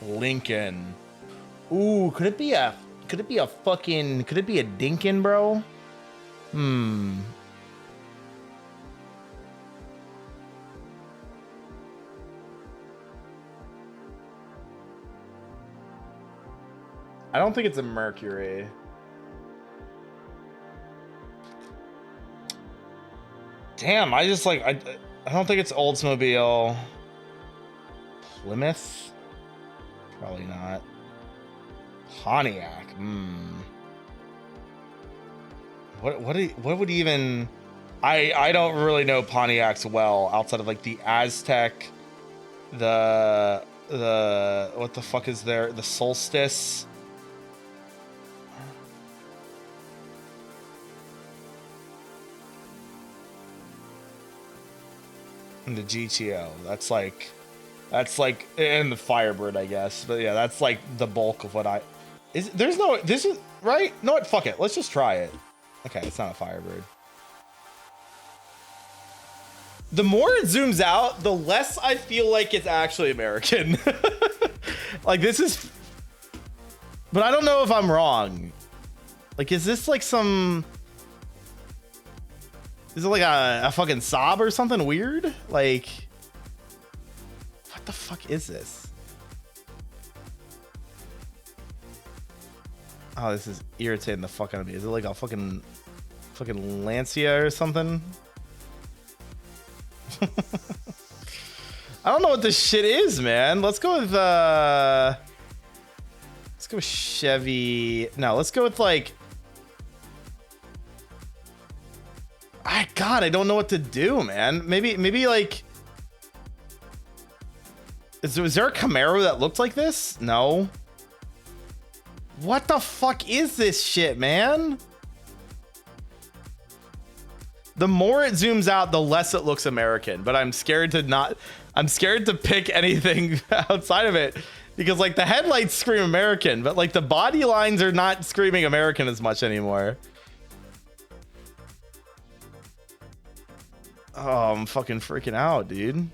Lincoln. Ooh, could it be a Dinkin, bro? I don't think it's a Mercury. Damn, I don't think it's Oldsmobile. Plymouth? Probably not. Pontiac. What would even... I don't really know Pontiacs well outside of like the Aztec, the what the fuck is there? The Solstice. And the GTO. That's like and the Firebird, I guess. But yeah, that's like the bulk of what there's no, this is right. No, what? Fuck it. Let's just try it. Okay, it's not a Firebird. The more it zooms out, the less I feel like it's actually American. Like this is, but I don't know if I'm wrong. Like, is this like some, is it like a fucking Saab or something weird? Like, what the fuck is this? Oh, this is irritating the fuck out of me. Is it like a fucking Lancia or something? I don't know what this shit is, man. Let's go with Chevy. No, let's go with like, God, I don't know what to do, man. Maybe like, is there a Camaro that looked like this? No. What the fuck is this shit, man? The more it zooms out, the less it looks American, but I'm scared to pick anything outside of it because like the headlights scream American, but like the body lines are not screaming American as much anymore. Oh, I'm fucking freaking out, dude.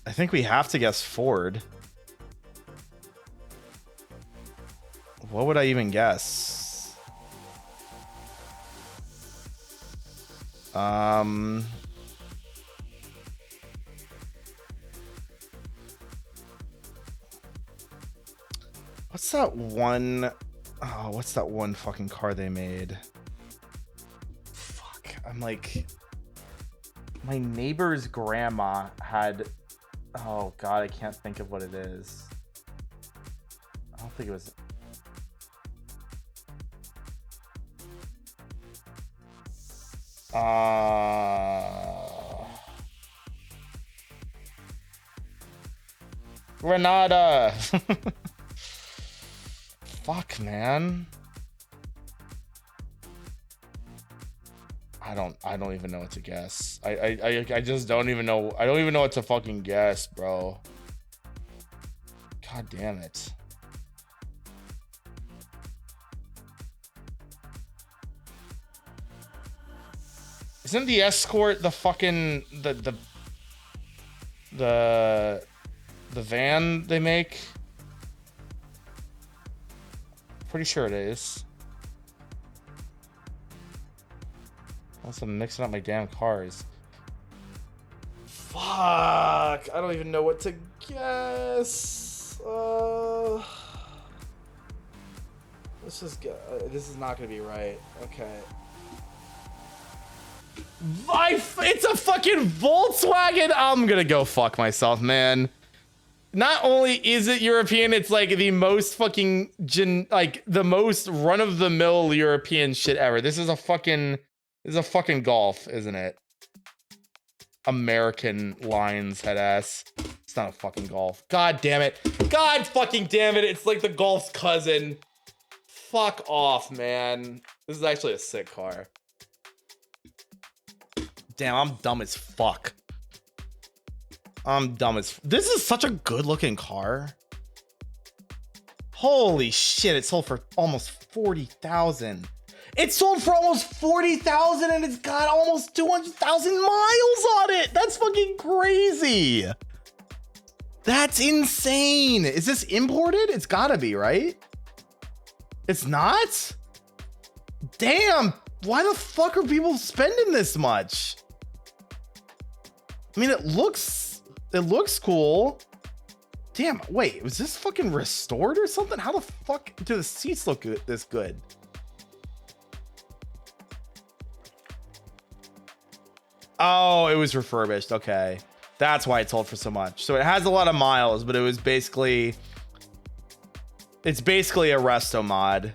I think we have to guess Ford. What would I even guess? What's that one? Oh, what's that one fucking car they made? Fuck. I'm like, my neighbor's grandma had, oh God, I can't think of what it is. I don't think it was. Renata. Fuck, man. I don't even know what to guess. I just don't even know. I don't even know what to fucking guess, bro. God damn it. Isn't the Escort the fucking the van they make? Pretty sure it is. Also, I'm mixing up my damn cars. Fuck! I don't even know what to guess. Let's just go. This is not gonna be right. Okay. It's a fucking Volkswagen. I'm gonna go fuck myself, man. Not only is it European, it's like the most fucking the most run-of-the-mill European shit ever. This is a fucking Golf, isn't it? American lines, head ass. It's not a fucking Golf. God damn it. God fucking damn it. It's like the Golf's cousin. Fuck off, man. This is actually a sick car. Damn, I'm dumb as fuck. I'm dumb as this is such a good looking car. Holy shit, it sold for almost 40,000. It sold for almost 40,000 and it's got almost 200,000 miles on it. That's fucking crazy. That's insane. Is this imported? It's gotta be, right? It's not? Damn, why the fuck are people spending this much? I mean, it looks cool. Damn, wait, was this fucking restored or something? How the fuck do the seats look this good? Oh, it was refurbished. Okay. That's why it sold for so much. So it has a lot of miles, but it's basically a resto mod.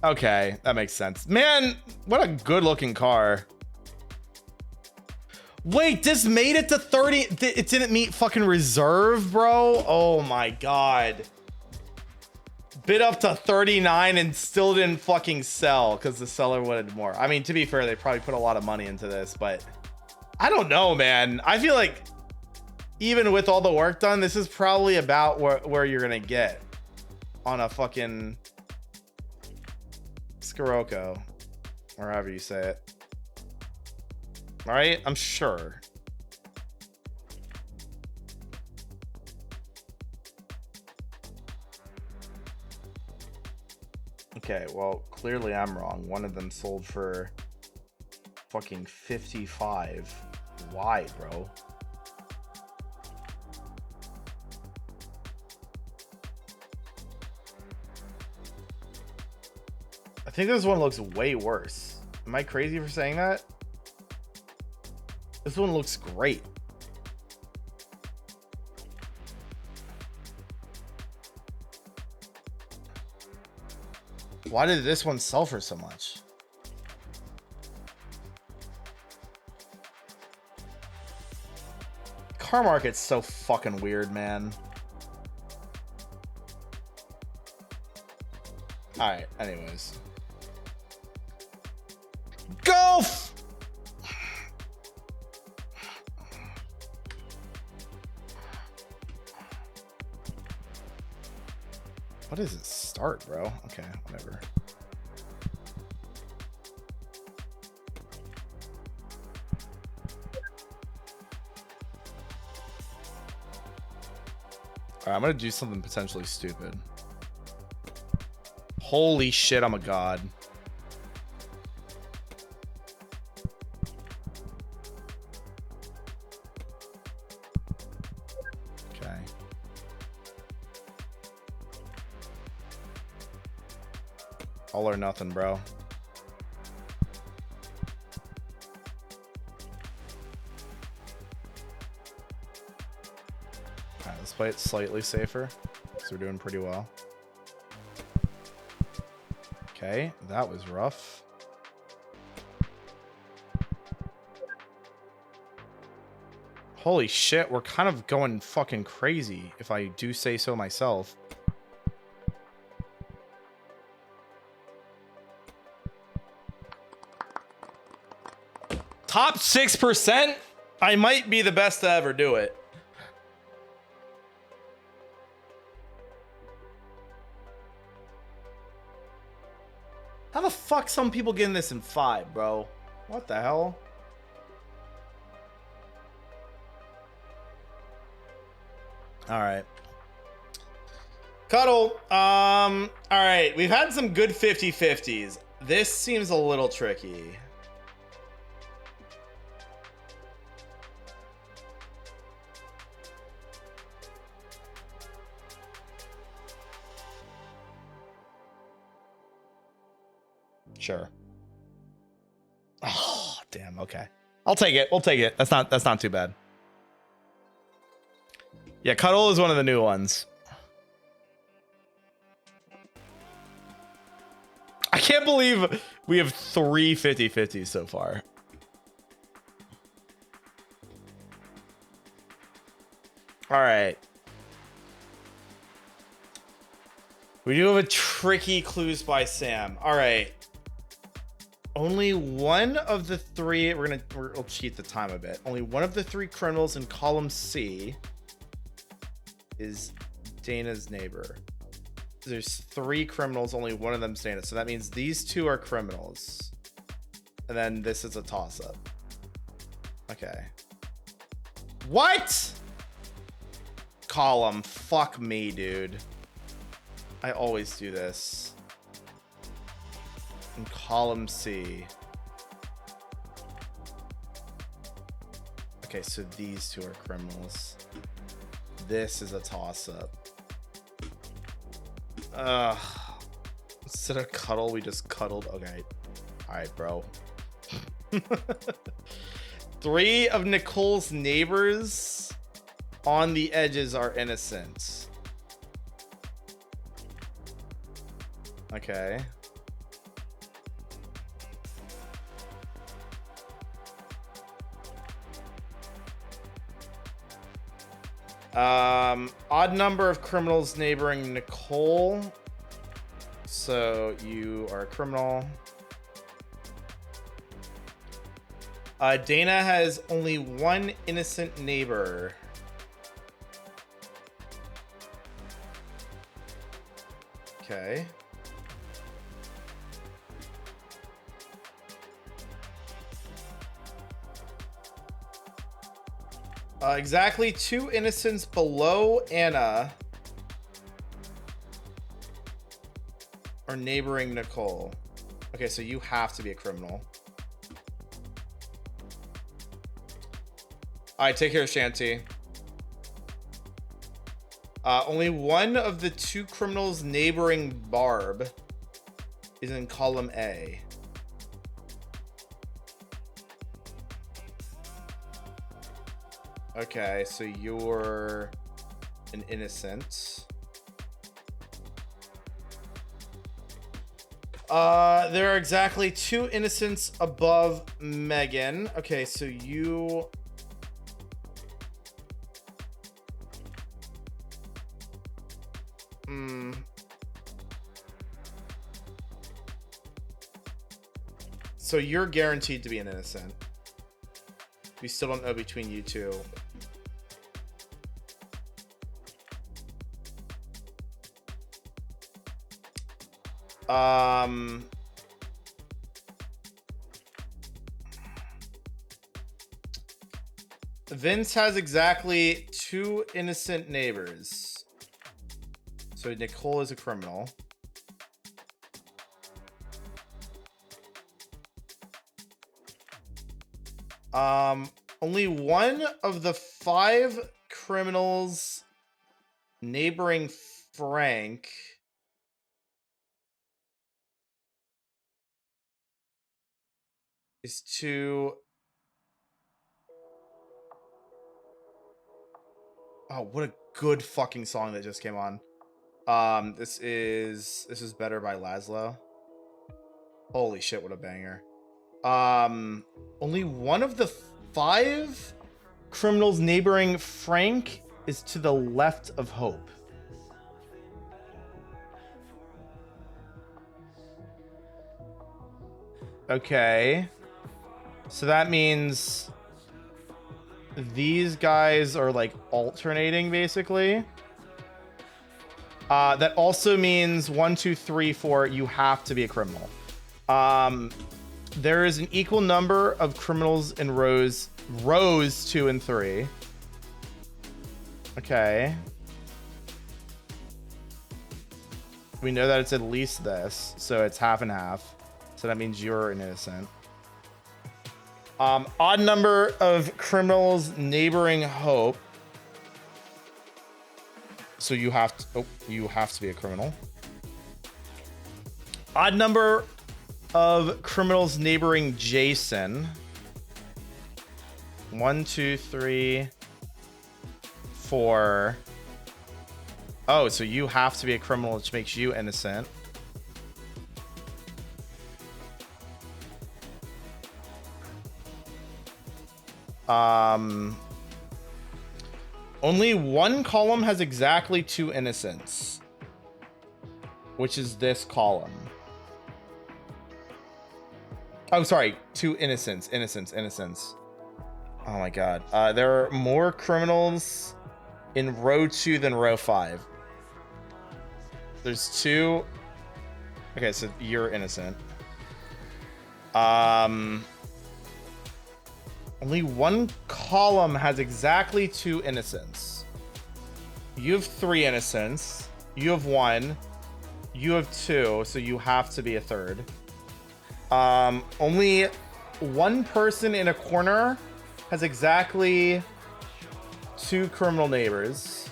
Okay, that makes sense. Man, what a good looking car. Wait, this made it to 30. It didn't meet fucking reserve, bro. Oh my God. Bid up to 39 and still didn't fucking sell because the seller wanted more. I mean, to be fair, they probably put a lot of money into this, but I don't know, man. I feel like even with all the work done, this is probably about where you're gonna get on a fucking Scirocco, or however you say it. All right, I'm sure. Okay, well, clearly I'm wrong. One of them sold for fucking 55. Why, bro? I think this one looks way worse. Am I crazy for saying that? This one looks great. Why did this one sell for so much? Car market's so fucking weird, man. All right, anyways. Golf! What does it start, bro? Okay, whatever. All right, I'm gonna do something potentially stupid. Holy shit, I'm a god. Okay. All or nothing, bro. Alright, let's play it slightly safer, because we're doing pretty well. Okay, that was rough. Holy shit, we're kind of going fucking crazy, if I do say so myself. Top 6%? I might be the best to ever do it. How the fuck some people getting this in 5, bro? What the hell? All right. Cuddle. All right. We've had some good 50-50s. This seems a little tricky. Sure. Oh, damn. Okay. I'll take it. We'll take it. That's not too bad. Yeah, Cuddle is one of the new ones. I can't believe we have 3 50-50s so far. All right. We do have a tricky clues by Sam. All right. Only one of the 3, we'll cheat the time a bit. Only one of the 3 criminals in column C is Dana's neighbor. There's 3 criminals, only one of them's Dana. So that means these 2 are criminals. And then this is a toss-up. Okay. What? Column. Fuck me, dude. I always do this. In column C. Okay, so these 2 are criminals. This is a toss-up. Instead of cuddle, we just cuddled. Okay. Alright, bro. 3 of Nicole's neighbors on the edges are innocent. Okay. Odd number of criminals neighboring Nicole. So you are a criminal. Dana has only one innocent neighbor. Okay. Exactly 2 innocents below Anna are neighboring Nicole. Okay, so you have to be a criminal. All right, take care, Shanty. Only one of the 2 criminals neighboring Barb is in column A. Okay, so you're an innocent. There are exactly 2 innocents above Megan. Okay, so you... So you're guaranteed to be an innocent. We still don't know between you two. Vince has exactly 2 innocent neighbors. So Nicole is a criminal. Only one of the 5 criminals neighboring Frank is to... Oh, what a good fucking song that just came on. This is Better by Laszlo. Holy shit, what a banger. Only one of the 5 criminals neighboring Frank is to the left of Hope. Okay. So that means these guys are like alternating basically. That also means 1, 2, 3, 4, you have to be a criminal. There is an equal number of criminals in rows 2 and 3. Okay. We know that it's at least this, so it's half and half. So that means you're an innocent. Odd number of criminals neighboring Hope. So you have to, you have to be a criminal. Odd number of criminals neighboring Jason. 1, 2, 3, 4. Oh, so you have to be a criminal, which makes you innocent. Only one column has exactly 2 innocents, which is this column. Oh, sorry, 2 innocents. Oh my god. There are more criminals in row 2 than row 5. There's 2. Okay, so you're innocent. Only one column has exactly 2 innocents. You have 3 innocents. You have 1. You have 2, so you have to be a third. Only one person in a corner has exactly 2 criminal neighbors.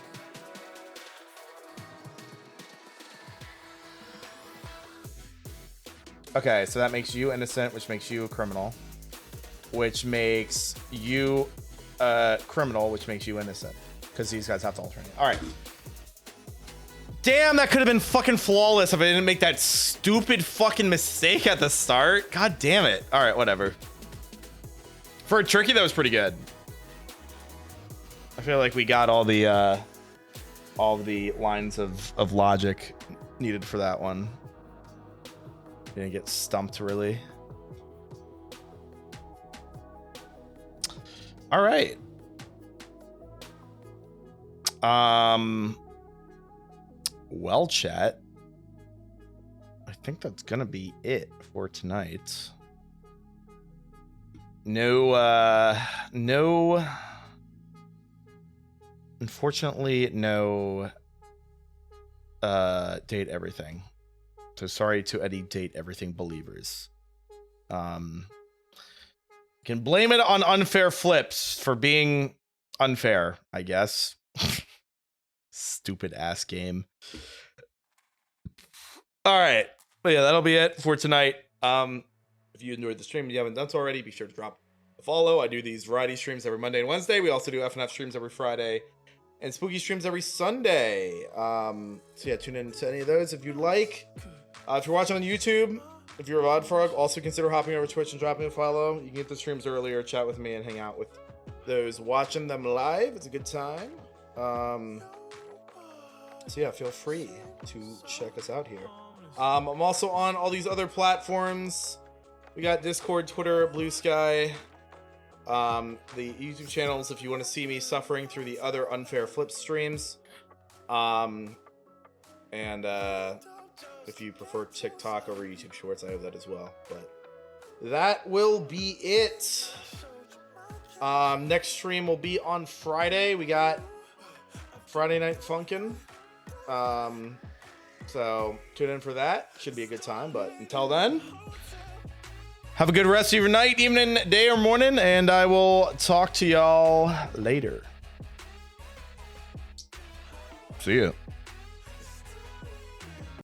Okay, so that makes you innocent, which makes you a criminal. Which makes you a criminal, which makes you innocent. Because these guys have to alternate. Alright. Damn, that could have been fucking flawless if I didn't make that stupid fucking mistake at the start. God damn it. Alright, whatever. For a turkey, that was pretty good. feel like we got all the lines of logic needed for that one. Didn't get stumped really. All right. Well, chat, I think that's gonna be it for tonight. Unfortunately, no date everything. So sorry to any date everything believers. Can blame it on unfair flips for being unfair, I guess. Stupid ass game. All right. But yeah, that'll be it for tonight. If you enjoyed the stream and you haven't done so already, be sure to drop a follow. I do these variety streams every Monday and Wednesday. We also do FNF streams every Friday and spooky streams every Sunday. So yeah, tune in to any of those if you'd like. If you're watching on YouTube, if you're a VOD frog, also consider hopping over to Twitch and dropping a follow. You can get the streams earlier, chat with me, and hang out with those watching them live. It's a good time. So yeah, feel free to check us out here. I'm also on all these other platforms. We got Discord, Twitter, Blue Sky, the YouTube channels if you want to see me suffering through the other unfair flip streams. If you prefer TikTok over YouTube Shorts, I have that as well. But that will be it. Next stream will be on Friday. We got Friday Night Funkin'. So tune in for that. Should be a good time. But until then, have a good rest of your night, evening, day, or morning, and I will talk to y'all later. See ya.